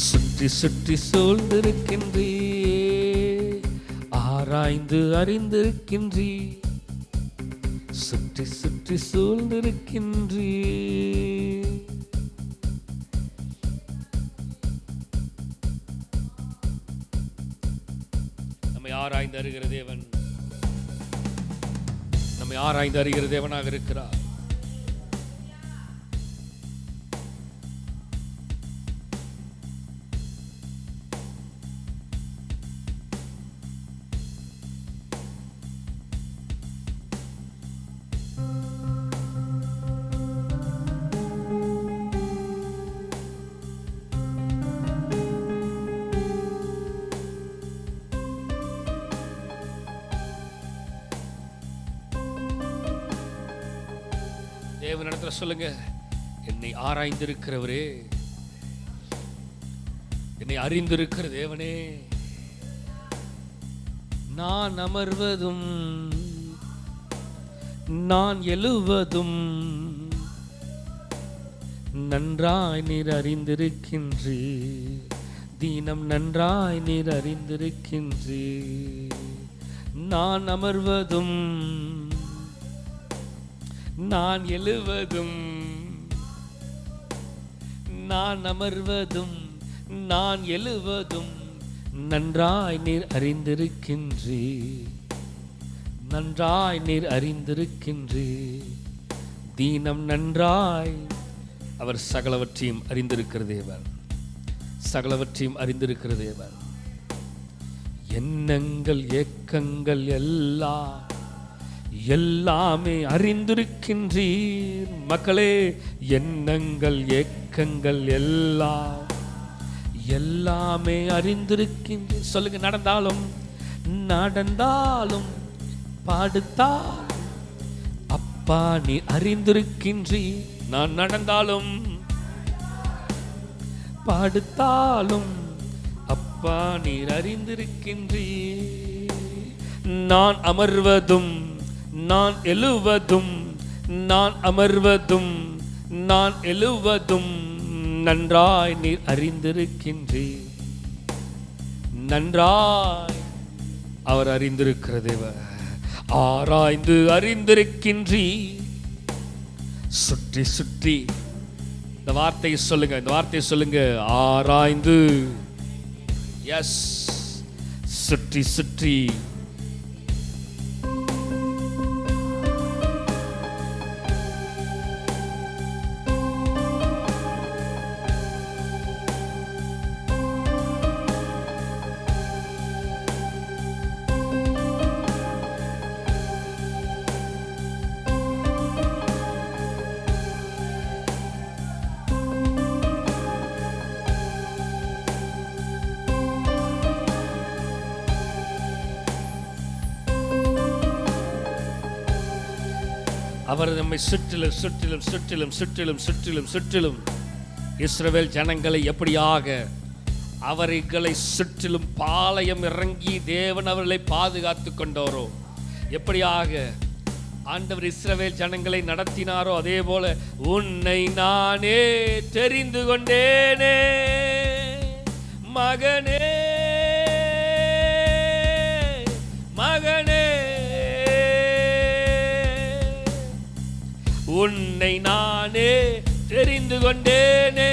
A: சுற்றி சுற்றி சூழ்ந்திருக்கின்றீ. ஆராய்ந்து அறிந்திருக்கின்றீ, சுற்றி சுற்றி சூழ்ந்திருக்கின்றீ. நம்மை ஆராய்ந்து அறிகிற தேவன், நம்மை ஆராய்ந்து அறிகிற தேவனாக இருக்கிறார். தேவனிடத்துல சொல்லுங்க, என்னை ஆராய்ந்திருக்கிறவரே, என்னை அறிந்திருக்கிற தேவனே, நான் அமர்வதும் நான் எழுவதும் நன்றாய் நீர் அறிந்திருக்கின்றே, தீனம் நன்றாய் நீர் அறிந்திருக்கின்றே. நான் அமர்வதும் நான் எழுவதும் நான் அமர்வதும் நான் எழுவதும் நன்றாய் நீர் அறிந்திருக்கின்றே, நன்றாய் நீர் அறிந்திருக்கின்றே. தீனம் நன்றாய். அவர் சகலவற்றையும் அறிந்திருக்கிற தேவன், சகலவற்றையும் அறிந்திருக்கிற தேவன். எண்ணங்கள் ஏக்கங்கள் எல்லாமே அறிந்திருக்கின்றீர். மக்களே, எண்ணங்கள் ஏக்கங்கள் எல்லாமே அறிந்திருக்கின்றீர். சொல்லுங்க, நடந்தாலும் பாடுத்தால் அப்பா நீ அறிந்திருக்கின்றீர். நான் நடந்தாலும் பாடுத்தாலும் அப்பா நீர் அறிந்திருக்கின்றீர். நான் அமர்வதும் நான் எழுவதும் நான் அமர்வதும் நான் எழுவதும் நன்றாய் நீர் அறிந்திருக்கின்றீர். நன்றாய் அவர் அறிந்திருக்கிற தேவன். ஆராய்ந்து அறிந்திருக்கின்றீர். சுற்றி சுற்றி இந்த வார்த்தையை சொல்லுங்க, இந்த வார்த்தையை சொல்லுங்க. ஆராய்ந்து, எஸ், சுற்றி சுற்றி அவர் நம்மை சுற்றிலும் சுற்றிலும் சுற்றிலும் சுற்றிலும் சுற்றிலும் சுற்றிலும் இஸ்ரவேல் ஜனங்களை எப்படியாக அவர்களை சுற்றிலும் பாளையம் இறங்கி தேவன் அவர்களை பாதுகாத்து கொண்டாரோ, எப்படியாக ஆண்டவர் இஸ்ரவேல் ஜனங்களை நடத்தினாரோ, அதே போல உன்னை நானே தெரிந்து கொண்டேனே மகனே மகனே, உன்னை நானே தெரிந்து கொண்டேனே.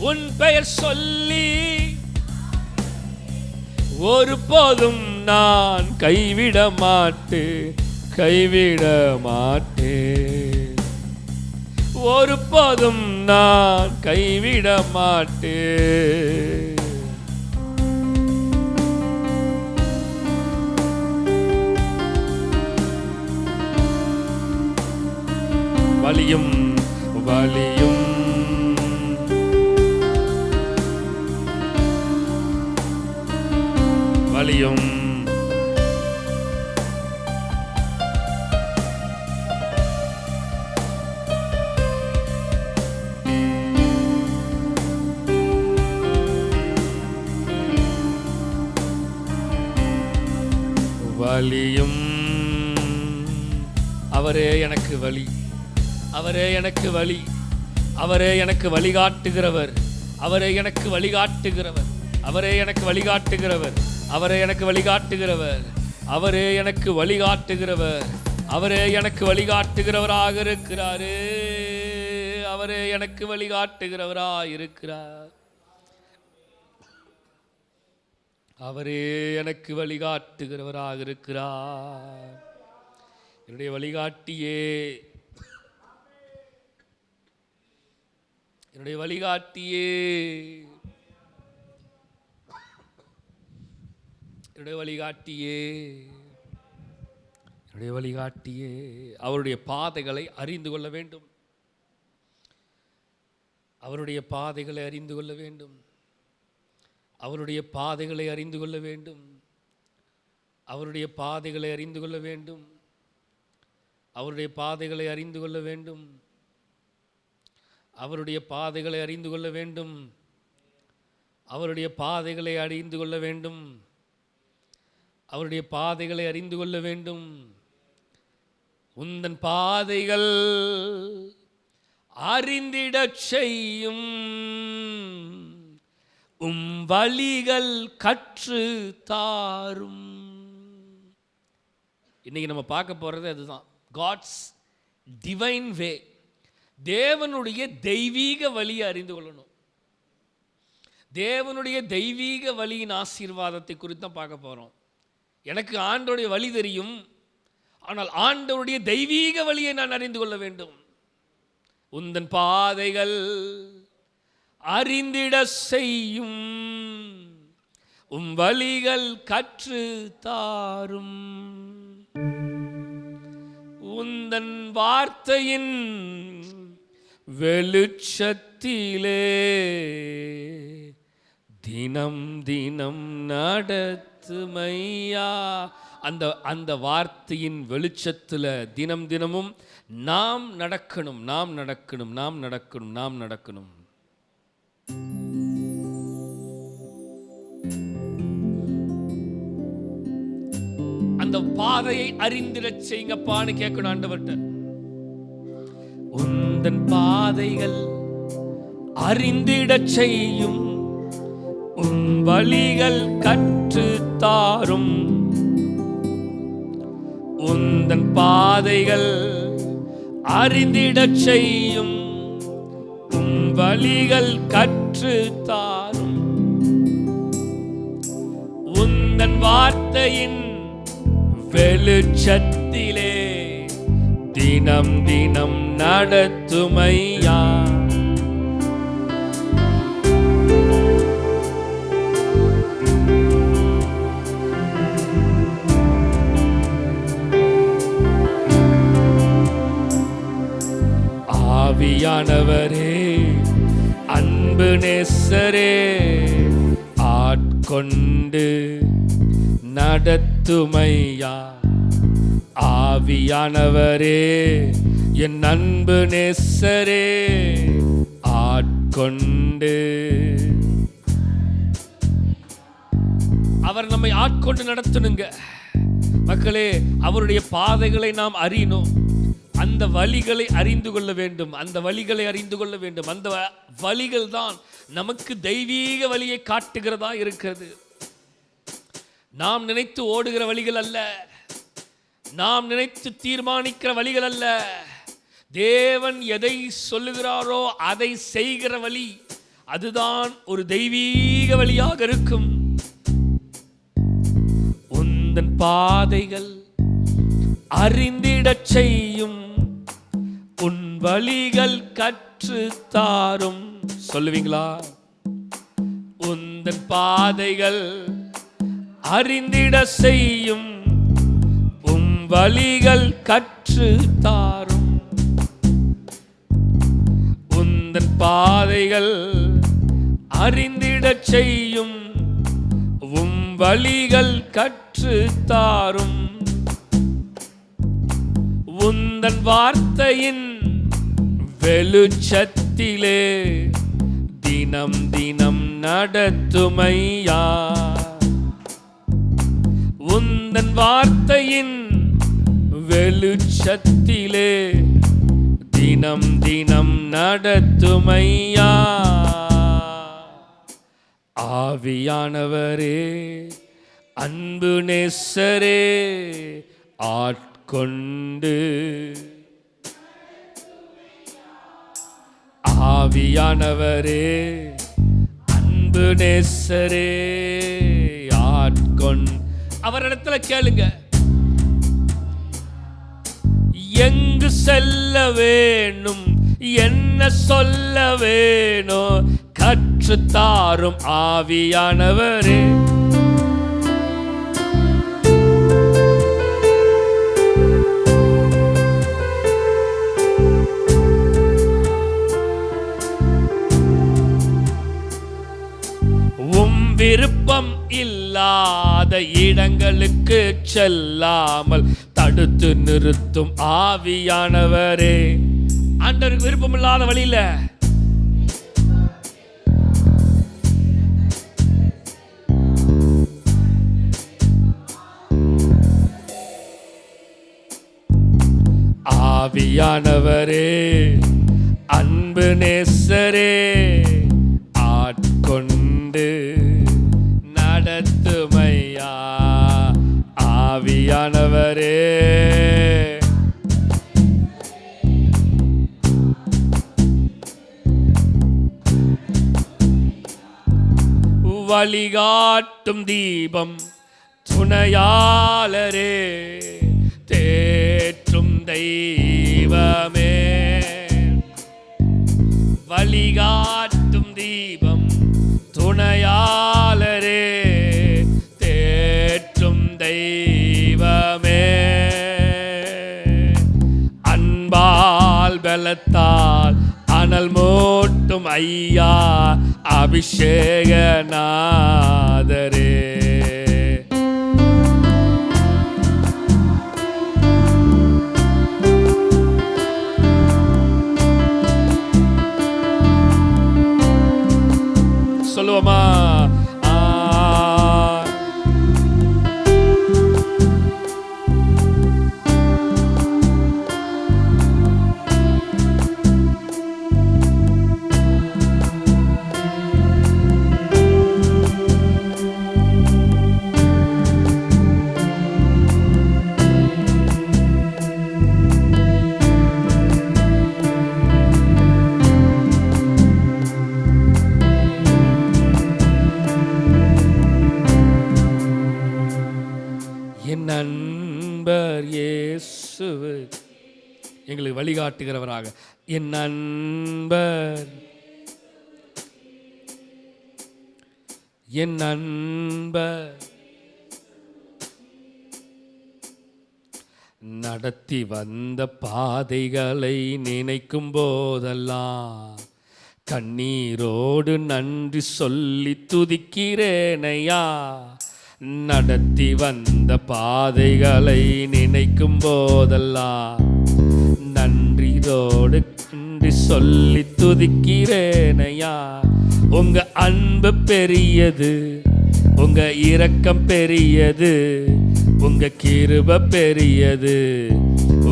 A: உன் பெயர் சொல்லி ஒருபோதும் நான் கைவிட மாட்டேன், கைவிட மாட்டேன். ஒருபோதும் நான் கைவிட மாட்டேன். வலியும் வலியும் வலியும் வலியும் அவரே எனக்கு வலி, அவரே எனக்கு வழி, அவரே எனக்கு வழிகாட்டுகிறவர், அவரே எனக்கு வழிகாட்டுகிறவர், அவரே எனக்கு வழிகாட்டுகிறவர், அவரே எனக்கு வழிகாட்டுகிறவர், அவரே எனக்கு வழிகாட்டுகிறவர், அவரே எனக்கு வழிகாட்டுகிறவராக இருக்கிறாரே, அவரே எனக்கு வழிகாட்டுகிறவராக இருக்கிறார். அவரே எனக்கு வழிகாட்டுகிறவராக இருக்கிறார். என்னுடைய வழிகாட்டியே, என்னுடைய வழிகாட்டியே, என்னுடைய வழிகாட்டியே, என்னுடைய வழிகாட்டியே. அவருடைய பாதைகளை அறிந்து கொள்ள வேண்டும். அவருடைய பாதைகளை அறிந்து கொள்ள வேண்டும். அவருடைய பாதைகளை அறிந்து கொள்ள வேண்டும். அவருடைய பாதைகளை அறிந்து கொள்ள வேண்டும். அவருடைய பாதைகளை அறிந்து கொள்ள வேண்டும். அவருடைய பாதைகளை அறிந்து கொள்ள வேண்டும். அவருடைய பாதைகளை அறிந்து கொள்ள வேண்டும். அவருடைய பாதைகளை அறிந்து கொள்ள வேண்டும். உந்தன் பாதைகள் அறிந்திடச் செய்யும், வழிகள் கற்று தாரும். இன்னைக்கு நம்ம பார்க்க போறது அதுதான், காட்ஸ் டிவைன் வே. தேவனுடைய தெய்வீக வழியை அறிந்து கொள்ளணும். தேவனுடைய தெய்வீக வழியின் ஆசீர்வாதத்தை குறித்து தான் பார்க்க போறோம். எனக்கு ஆண்டவருடைய வழி தெரியும், ஆனால் ஆண்டவருடைய தெய்வீக வழியை நான் அறிந்து கொள்ள வேண்டும். உந்தன் பாதைகள் அறிந்திட செய்யும், வழிகள் கற்று தாரும். உந்தன் வார்த்தையின் வெளிச்சத்திலே தினம் தினம் நடத்துமையா. அந்த வார்த்தையின் வெளிச்சத்தில் தினம் தினமும் நாம் நடக்கணும், நாம் நடக்கணும், நாம் நடக்கணும், நாம் நடக்கணும். அந்த பாதையை அறிந்திடச் செய்யுங்கப்பான்னு கேட்கணும் ஆண்டவர்கிட்ட. உந்தன் பாதைகள் அறிந்திடச் செய்யும், வழிகள் கற்று தாரும். உந்தன் பாதைகள் அறிந்திடச் செய்யும், வழிகள் கற்று தாரும். உந்தன் வார்த்தையின் வெளிச்சத்திலே தினம் தினம் நடத்துமையா. ஆவியானவரே, அன்பு நேசரே, ஆட்கொண்டு நடத்துமையா. ஆவியானவரே, என் அன்பு நேசரே, ஆட்கொண்டு. அவர் நம்மை ஆட்கொண்டு நடத்தணுங்க மக்களே. அவருடைய பாதைகளை நாம் அறியணும். அந்த வழிகளை அறிந்து கொள்ள வேண்டும். அந்த வழிகளை அறிந்து கொள்ள வேண்டும். அந்த வழிகள் தான் நமக்கு தெய்வீக வழியை காட்டுகிறதா இருக்கிறது. நாம் நினைத்து ஓடுகிற வழிகள் அல்ல, நாம் நினைத்து தீர்மானிக்கிற வழிகள் அல்ல. தேவன் எதை சொல்லுகிறாரோ அதை செய்கிற வழி, அதுதான் ஒரு தெய்வீக வழியாக இருக்கும். உந்தன் பாதைகள் அறிந்திடச் செய்யும், உன் வழிகள் கற்று தாரும். சொல்லுவீங்களா? உந்தன் பாதைகள் அறிந்திட செய்யும், உன் வழிகள் கற்று தாரும். உந்தன் பாதைகள் அறிந்திட செய்யும், உன் வழிகள் கற்று தாரும். உந்தன் வார்த்தையின் வெளிச்சத்திலே தினம் தினம் நடத்துமையா. உந்தன் வார்த்தையின் வெளிச்சத்திலே தினம் தினம் நடத்துமையா. ஆவியானவரே, அன்பு நேசரே, ஆட்கொண்டு. ஆவியானவரே, அன்பு நேசரே, அவரிடத்துல கேளுங்க, எங்கு செல்ல வேணும், என்ன சொல்ல வேணும், கற்றுத்தாரும் ஆவியானவரே. விருப்பம் இல்லாத இடங்களுக்கு செல்லாமல் தடுத்து நிறுத்தும் ஆவியானவரே. ஆண்டவருக்கு விருப்பம் இல்லாத வழியில ஆவியானவரே, அன்பு நேசரே, ஆட்கொண்டு நடத்துமையா ஆவியானவரே. வழிகாட்டும் தீபம் துணையாளரே, தேற்றும் தெய்வமே. வழிகாட்டும் தீபம் துணையாளரே, தேற்றும் தெய்வமே. அன்பால் பலத்தால் அனல் மூட்டும் ஐயா அபிஷேகநாதரே. சொல்லுவோமா? என் நண்பர் இயேசு எங்களுக்கு வழிகாட்டுகிறவராக. என் நண்பர், என் நண்பர் நடத்தி வந்த பாதைகளை நினைக்கும் போதெல்லாம் கண்ணீரோடு நன்றி சொல்லி துதிக்கிறேனையா. நடத்தி வந்த பாதைகளை நினைக்கும் போதெல்லாம் நன்றியோடு நன்றி சொல்லி துதிக்கிறேனையா. உங்க அன்பு பெரியது, உங்க இரக்கம் பெரியது, உங்க கிருபை பெரியது,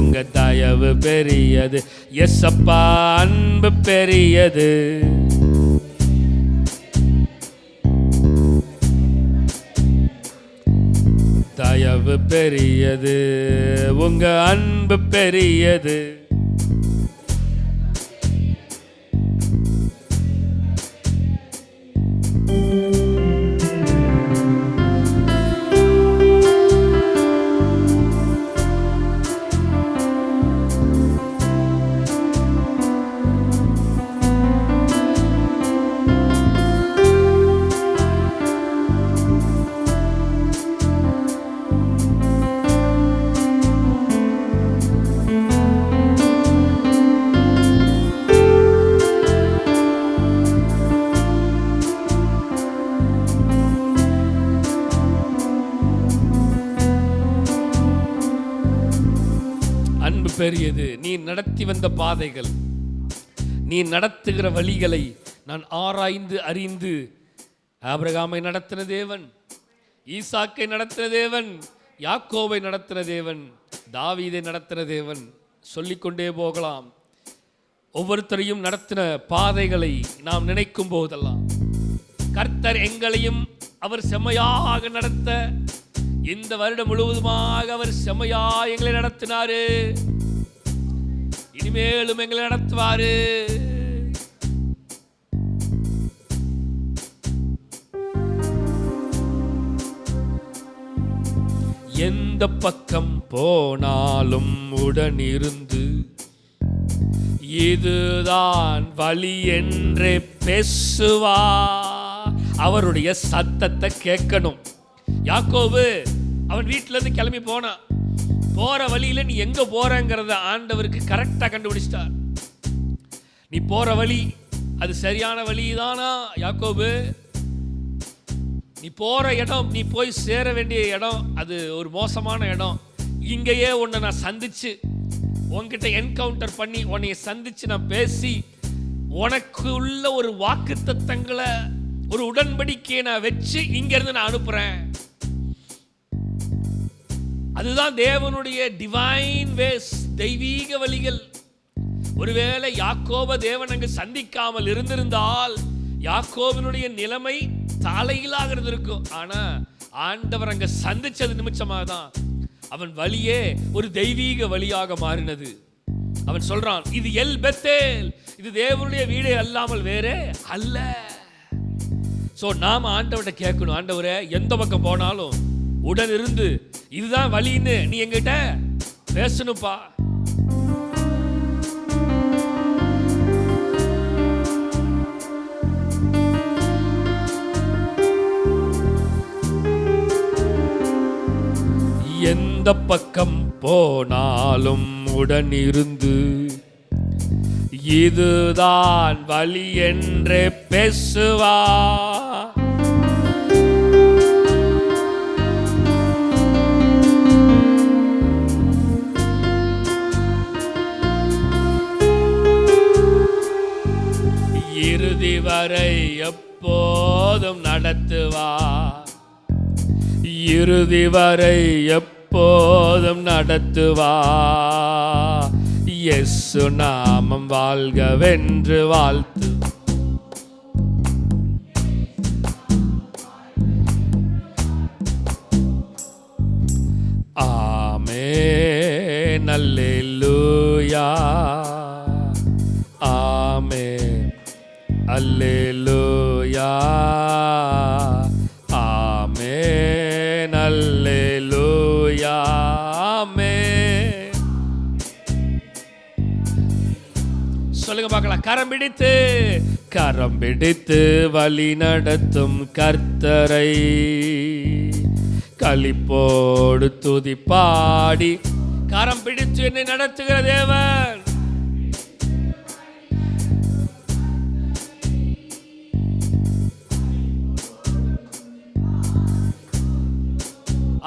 A: உங்க தயவு பெரியது. எஸ்அப்பா, அன்பு பெரியது, தயவு பெரியது, உங்க அன்பு பெரியது. அன்பு பெரியது. நீ நடத்தி வந்த பாதைகள், நீ நடத்துகிற வழிகளை நான் ஆராய்ந்து அறிந்து, ஆபிரகாமை நடத்தின தேவன், ஈசாக்கை நடத்தின தேவன், யாக்கோபை நடத்தின தேவன், தாவீதை நடத்தின தேவன், சொல்லிக்கொண்டே போகலாம். ஒவ்வொருத்தரையும் நடத்தின பாதைகளை நாம் நினைக்கும் போதெல்லாம் கர்த்தர் எங்களையும் அவர் செம்மையாக நடத்த, இந்த வருடம் முழுவதுமாக அவர் செம்மையா எங்களை நடத்தினாரு, இனிமேலும் எங்களை நடத்துவாரு. எந்த பக்கம் போனாலும் உடனிருந்து இதுதான் வழி என்றே பேசுவா. அவருடைய சத்தத்தை கேட்கணும். யாக்கோபு அவன் வீட்டுல இருந்து கிளம்பி போனான். போற வழியில நீ எங்க போறங்கிறத ஆண்டவருக்கு கரெக்டா கண்டுபிடிச்சிட்டார். நீ போற வழி அது சரியான வழிதானா யாக்கோபு? நீ போற இடம், நீ போய் சேர வேண்டிய இடம் அது ஒரு மோசமான இடம். இங்கேயே உன்னை நான் சந்திச்சு உன்கிட்ட என்கவுண்டர் பண்ணி உன்னை சந்திச்சு நான் பேசி உனக்கு உள்ள ஒரு வாக்கு தத்தங்களை ஒரு உடன்படிக்கையை நான் வச்சு இங்க இருந்து நான் அனுப்புறேன். அதுதான் தேவனுடைய டிவைன் வேஸ், தெய்வீக வழிகள். ஒருவேளை யாக்கோப தேவன் அங்கு சந்திக்காமல் இருந்திருந்தால் யாக்கோபினுடைய நிலைமை தலையிலாக இருந்திருக்கும். ஆனா ஆண்டவர் அங்க சந்திச்சது நிமிஷமாக தான் அவன் வழியே ஒரு தெய்வீக வழியாக மாறினது. அவன் சொல்றான், இது எல் பெத்தேல், இது தேவனுடைய வீடே அல்லாமல் வேறே அல்ல. சோ நாம ஆண்டவர்கிட்ட கேட்கணும், ஆண்டவரே எந்த பக்கம் போனாலும் உடன் இருந்து இதுதான் வழின்னு நீ எங்கிட்ட பேசணும்பா. எந்த பக்கம் போனாலும் உடன் இருந்து இதுதான் வழி என்றே பேசுவா. இறுதி வரை எப்போதும் நடத்துவா. இறுதி வரை எப்போதும் நடத்துவா. இயேசு நாமம் வாழ்கவென்று வாழ்த்து. ஆமென் அல்லேலூயா, ஆமென் அல்லேலூயா, ஆமென் அல்லேலூயா, ஆமென். சொல்லுங்க பார்க்கலாம். கரம் பிடித்து வழி நடத்தும் கர்த்தரை களிப்போடு துதி பாடி. கரம் பிடித்து என்னை நடத்துகிற தேவன்.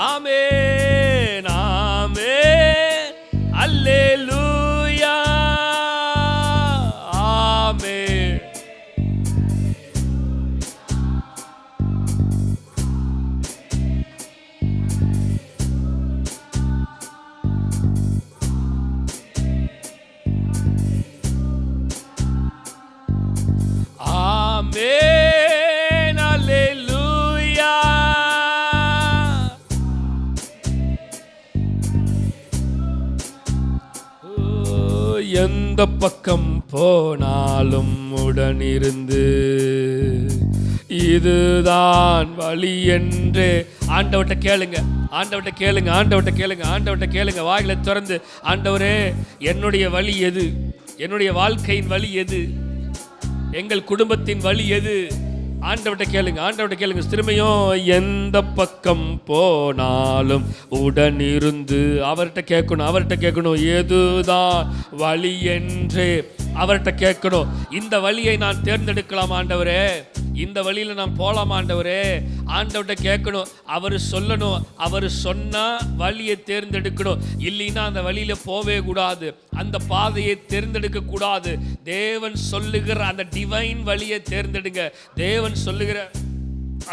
A: ஆமென் ஆமென் அல்லேலூயா, ஆமென். ஆமென் அல்லேலூயா. எந்த பக்கம் போனாலும் உடனிருந்து இதுதான் வழி என்று ஆண்டவர்கிட்ட கேளுங்க. ஆண்டவர்கிட்ட கேளுங்க, ஆண்டவர்கிட்ட கேளுங்க, ஆண்டவர்கிட்ட கேளுங்க. வாயில திறந்து, ஆண்டவரே என்னுடைய வழி எது? என்னுடைய வாழ்க்கையின் வழி எது? எங்கள் குடும்பத்தின் வழி எது? ஆண்டவர்கிட்ட கேளுங்க, ஆண்டவர்கிட்ட கேளுங்க. திரும்பியும் எந்த பக்கம் போனாலும் உடனிருந்து அவர்கிட்ட கேட்கணும், அவர்கிட்ட கேட்கணும். எதுதான் வழி என்று அவர்கிட்ட கேட்கணும். இந்த வழியை நான் தேர்ந்தெடுக்கலாம் ஆண்டவரே, இந்த வழியில நான் போலாம் ஆண்டவரே. ஆண்டவர்கிட்ட கேட்கணும், அவர் சொல்லணும். அவர் சொன்னா வழியை தேர்ந்தெடுக்கணும். இல்லைன்னா அந்த வழியில போவே கூடாது, அந்த பாதையை தேர்ந்தெடுக்க கூடாது. தேவன் சொல்லுகிற அந்த டிவைன் வழியை தேர்ந்தெடுங்க. தேவன் சொல்லுகிற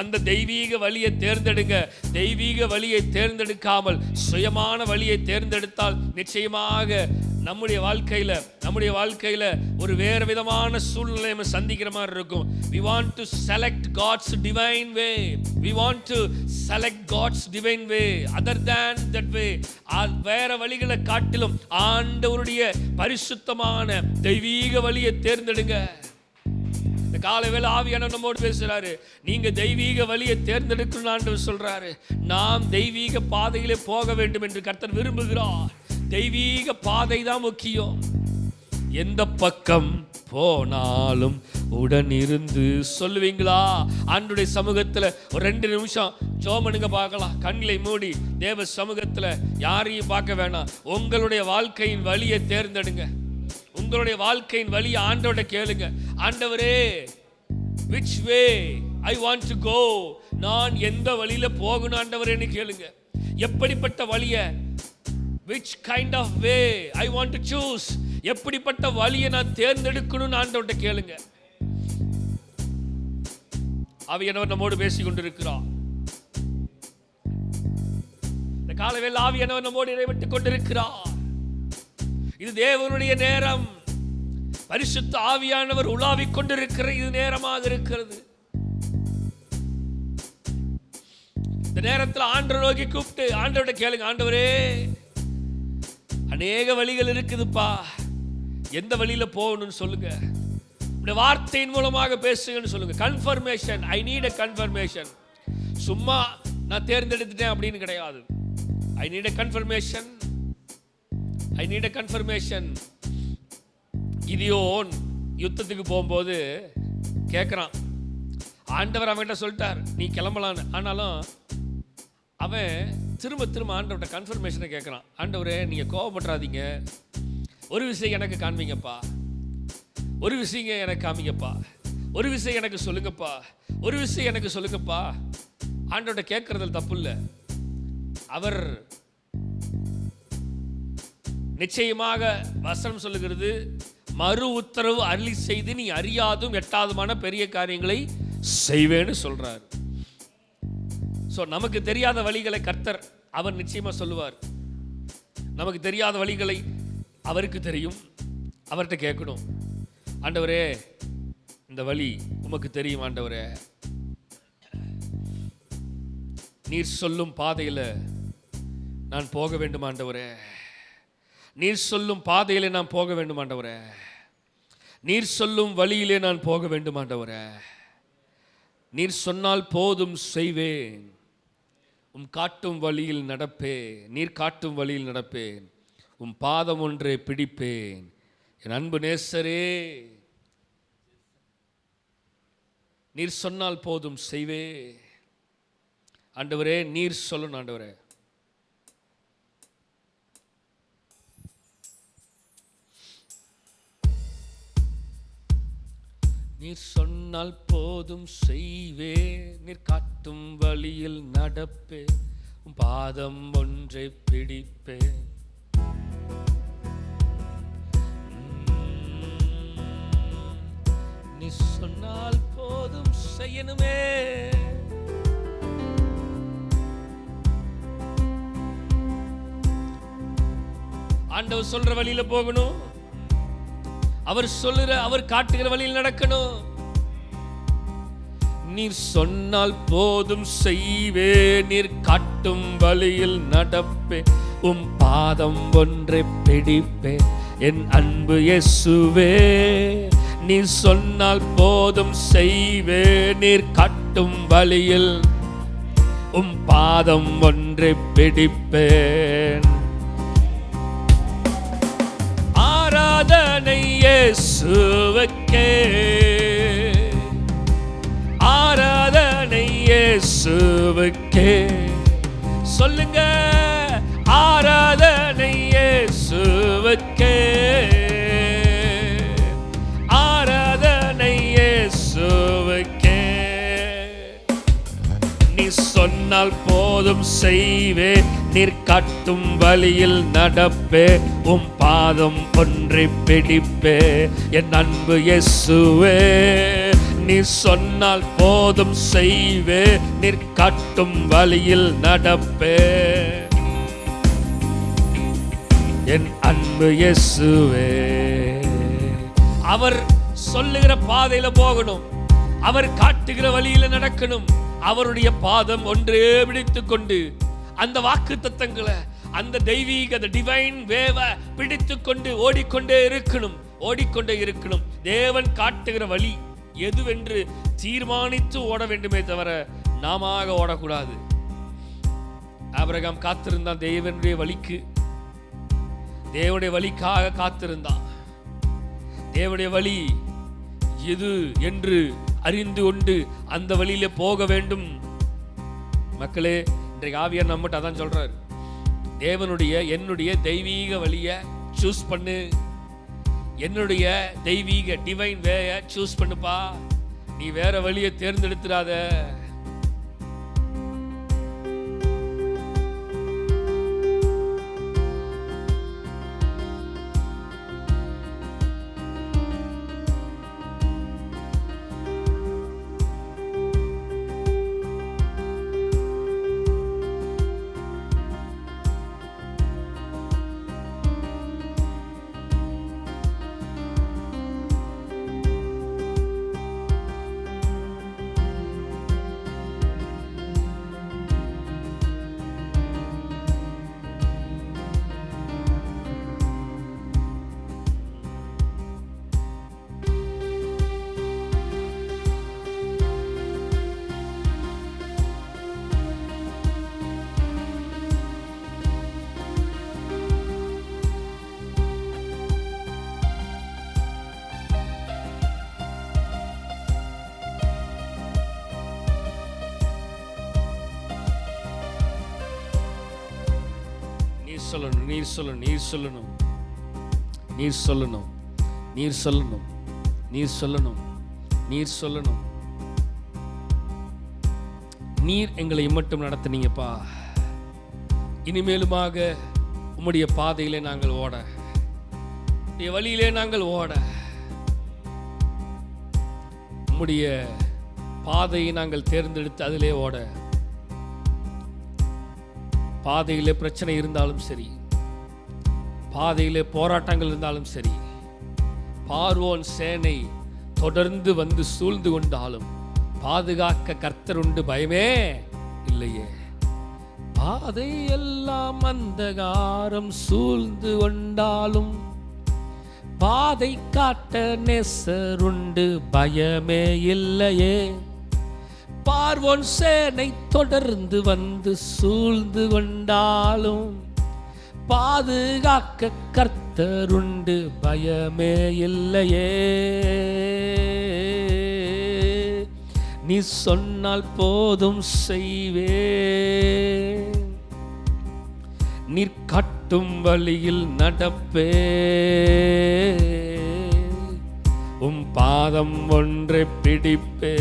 A: அந்த தெய்வீக வழியை தேர்ந்தெடுங்க. தெய்வீக வழியை தேர்ந்தெடுக்காமல் சுயமான வழியை தேர்ந்தெடுத்தால் நிச்சயமாக நம்முடைய வாழ்க்கையில ஒரு வேறு விதமான சூழ்நிலை நம்ம சந்திக்கிற மாதிரி இருக்கும். We want to select God's divine way. We want to select God's divine way. Other than that way, வேற வழிகளை காட்டிலும் ஆண்டவருடைய பரிசுத்தமான தெய்வீக வழியை தேர்ந்தெடுங்க. இந்த காலைவேளை ஆவியானவர் நம்மோடு பேசுறாரு. நீங்க தெய்வீக வழியை தேர்ந்தெடுக்கணும் ஆண்டவர் சொல்றாரு. நாம் தெய்வீக பாதையிலே போக வேண்டும் என்று கர்த்தர் விரும்புகிறார். தெய்வீக பாதை தான் முக்கியம். எந்த பக்கம் போனாலும் உடன் இருந்து சொல்லுவீங்களா? ஆண்டவருடைய சமூகத்தில் ஒரு 2 நிமிஷம் ஜோமனுங்க பார்க்கலாம். கண்களை மூடி தேவ சமூகத்தில் யாரையும் பார்க்க வேணாம். உங்களுடைய வாழ்க்கையின் வழியை தேர்ந்தெடுங்க. உங்களுடைய வாழ்க்கையின் வழியை ஆண்டவரை கேளுங்க. ஆண்டவரே, which way I want to go, நான் எந்த வழியில போகணும் ஆண்டவரேன்னு கேளுங்க. எப்படிப்பட்ட வழியை, which kind of way I want to choose, எப்படிப்பட்ட வழியை நான் தேர்ந்தெடுக்கணும்னு ஆண்டவர்கிட்ட கேளுங்க. ஆவியானவர் நம்மோடு பேசிக் கொண்டிருக்கிறார். இந்த காலைவேளை ஆவியானவர் நம்மோடு இடைவிட்டுக் கொண்டிருக்கிறார். இது தேவனுடைய நேரம். பரிசுத்த ஆவியானவர் உலாவிக் கொண்டிருக்கிற இது நேரமாக இருக்கிறது. இந்த நேரத்தில் ஆண்டவரை நோக்கி கூப்பிட்டு ஆண்டவரை கேளுங்க. ஆண்டவரே, அநேக வழிகள் இருக்குதுப்பா, எந்த வழியில போகணும்னு சொல்லுங்க. இந்த வார்த்தையின் மூலமாக பேசுங்கன்னு சொல்லுங்க. Confirmation, I need a confirmation. சும்மா நான் தேர்ந்தெடுத்துட்டேன் அப்படின்னு கிடையாது. I need a confirmation. I need a confirmation. Gideon யுத்தத்துக்கு போகும்போது கேட்குறான். ஆண்டவர் அவன்கிட்ட சொல்லிட்டார், நீ கிளம்பலான்னு. ஆனாலும் அவன் திரும்ப ஆண்டவர்கிட்ட கன்ஃபர்மேஷனை கேட்குறான். ஆண்டவரே, நீங்கள் கோவப்படாதீங்க, ஒரு விஷயம் எனக்கு காண்பீங்கப்பா, ஒரு விஷயம் எனக்கு காமிங்கப்பா, ஒரு விஷயம் எனக்கு சொல்லுங்கப்பா, ஒரு விஷயம் எனக்கு சொல்லுங்கப்பா. ஆண்டவர்கிட்ட கேட்கறதில் தப்பு இல்லை. அவர் நிச்சயமாக வசனம் சொல்லுகிறது, மறு உத்தரவு அருளி செய்து நீ அறியாதும் எட்டாதுமான பெரிய காரியங்களை செய்வேன்னு சொல்றார். ஸோ நமக்கு தெரியாத வழிகளை கர்த்தர் அவர் நிச்சயமா சொல்லுவார். நமக்கு தெரியாத வழிகளை அவருக்கு தெரியும். அவர்கிட்ட கேட்கணும். ஆண்டவரே, இந்த வழி உமக்கு தெரியும் ஆண்டவரே, நீர் சொல்லும் பாதையில் நான் போக வேண்டும் ஆண்டவரே, நீர் சொல்லும் பாதையிலே நான் போக வேண்டும் ஆண்டவரே, நீர் சொல்லும் வழியிலே நான் போக வேண்டும் ஆண்டவரே, நீர் சொன்னால் போதும் செய்வேன், உம் காட்டும் வழியில் நடப்பேன், நீர் காட்டும் வழியில் நடப்பேன், உம் பாதம் ஒன்றை பிடிப்பேன். என் அன்பு நேசரே, நீர் சொன்னால் போதும் செய்வேன் ஆண்டவரே. நீர் சொல்லணும் ஆண்டவரே. நீர் சொன்னால் போதும் செய்வே, நீர் காட்டும் வழியில் நடப்பே, பாதம் ஒன்றை பிடிப்பே. நீ சொன்னால் போதும் செய்யணுமே. ஆண்டவர் சொல்ற வழியில போகணும். அவர் சொல்லுற, அவர் காட்டுகிற வழியில் நடக்கணும். நீர் சொன்னால் போதும் செய்வே, நீர் காட்டும் வழியில் நடப்பே, உம் பாதம் ஒன்றை பிடிப்பே. என் அன்பு இயேசுவே, நீர் சொன்னால் போதும் செய்வே, நீர் காட்டும் வழியில் உம் பாதம் ஒன்றை பிடிப்பேன். ஆராதனை இயேசுவுக்கே, ஆராதனை இயேசுவுக்கே. சொல்லுங்க, ஆராதனை இயேசுவுக்கே, ஆராதனை இயேசுவுக்கே. நீ சொன்னால் போதும் செய்வே, நீர் காட்டும் வழியில் நடப்பே, உம் பாதம் ஒன்றை பிடிப்பே. என் அன்பு இயேசுவே, நீ சொன்னால் போதும் செய்வே, நீர் காட்டும் வழியில் நடப்பே. என் அன்பு இயேசுவே. அவர் சொல்லுகிற பாதையில போகணும். அவர் காட்டுகிற வழியில நடக்கணும். அவருடைய பாதம் ஒன்றே பிடித்துக் கொண்டு அந்த வாக்கு தத்தங்களை, அந்த தெய்வீக டிவைன் வேவ பிடித்துக் கொண்டு ஓடிக்கொண்டே இருக்கணும், ஓடிக்கொண்டே இருக்கணும். தேவன் காட்டுகிற வழி எதுவென்று தீர்மானித்து ஓட வேண்டுமே தவிர நாம ஓடக்கூடாது. ஆபிரகாம் காத்திருந்தான் தேவனுடைய வழிக்கு, தேவனுடைய வழிக்காக காத்திருந்தான். தேவனுடைய வழி எது என்று அறிந்து கொண்டு அந்த வழியில போக வேண்டும். மக்களே, இன்றைக்கு ஆவியார் நம்மகிட்ட அதான் சொல்றாரு, என்னுடைய தெய்வீக வழியை சூஸ் பண்ணு, என்னுடைய தெய்வீக டிவைன் வேயை சூஸ் பண்ணுப்பா, நீ வேற வழியை தேர்ந்தெடுத்துடாத. நீர் சொல்லணும், நீர் சொல்லணும், நீர் சொல்லணும், நீர் சொல்லணும், நீர் சொல்லணும், நீர் சொல்லணும். நீர் எங்களை மட்டும் நடத்தினீங்கப்பா, இனிமேலுமாக உம்முடைய பாதையிலே நாங்கள் ஓட, உம்முடைய வழியிலே நாங்கள் ஓட, உம்முடைய பாதையை நாங்கள் தேர்ந்தெடுத்து அதிலே ஓட. பாதையிலே பிரச்சனை இருந்தாலும் சரி, பாதையிலே போராட்டங்கள் இருந்தாலும் சரி, பார்வோன் சேனை தொடர்ந்து வந்து சூழ்ந்து கொண்டாலும் பாதுகாக்க கர்த்தர் உண்டு, பயமே இல்லையே. பாதை எல்லாம் அந்தகாரம் சூழ்ந்து கொண்டாலும் பாதை காட்ட நேசர் உண்டு, பயமே இல்லையே. பார்வோன் சேனை தொடர்ந்து வந்து சூழ்ந்து கொண்டாலும் பாதுகாக்க கர்த்தருண்டு, பயமே இல்லையே. நீ சொன்னால் போதும் செய்வே, நீர் கட்டும் வழியில் நடப்பே, உம் பாதம் ஒன்றை பிடிப்பே.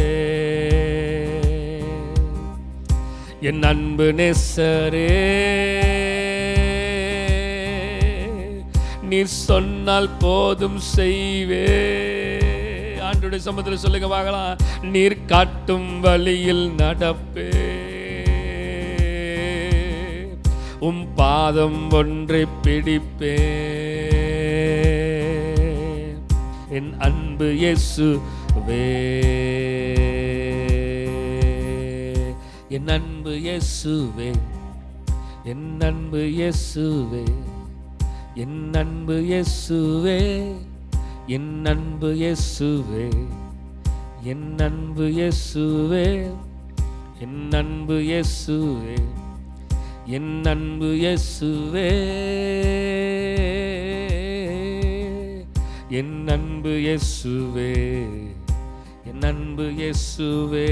A: என் அன்பு நேசரே, நீர் சொன்னால் போதும் செய்வே. ஆண்டவருடைய சமூகத்தில் சொல்லுங்க பார்க்கலாம். நீர் காட்டும் வழியில் நடப்பே, உம் பாதம் ஒன்றை பிடிப்பே. என் அன்பு இயேசுவே, என் அன்பு இயேசுவே, என் அன்பு இயேசுவே, என் அன்பு இயேசுவே, என் அன்பு இயேசுவே, என் அன்பு இயேசுவே, என் அன்பு இயேசுவே, என் அன்பு இயேசுவே, என் அன்பு இயேசுவே, என் அன்பு இயேசுவே.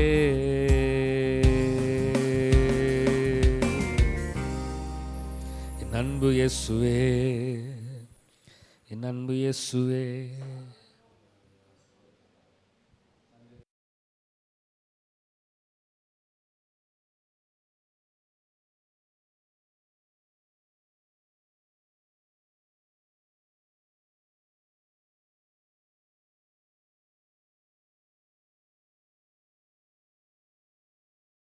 A: என் அன்பு இயேசுவே, என் அன்பு இயேசுவே.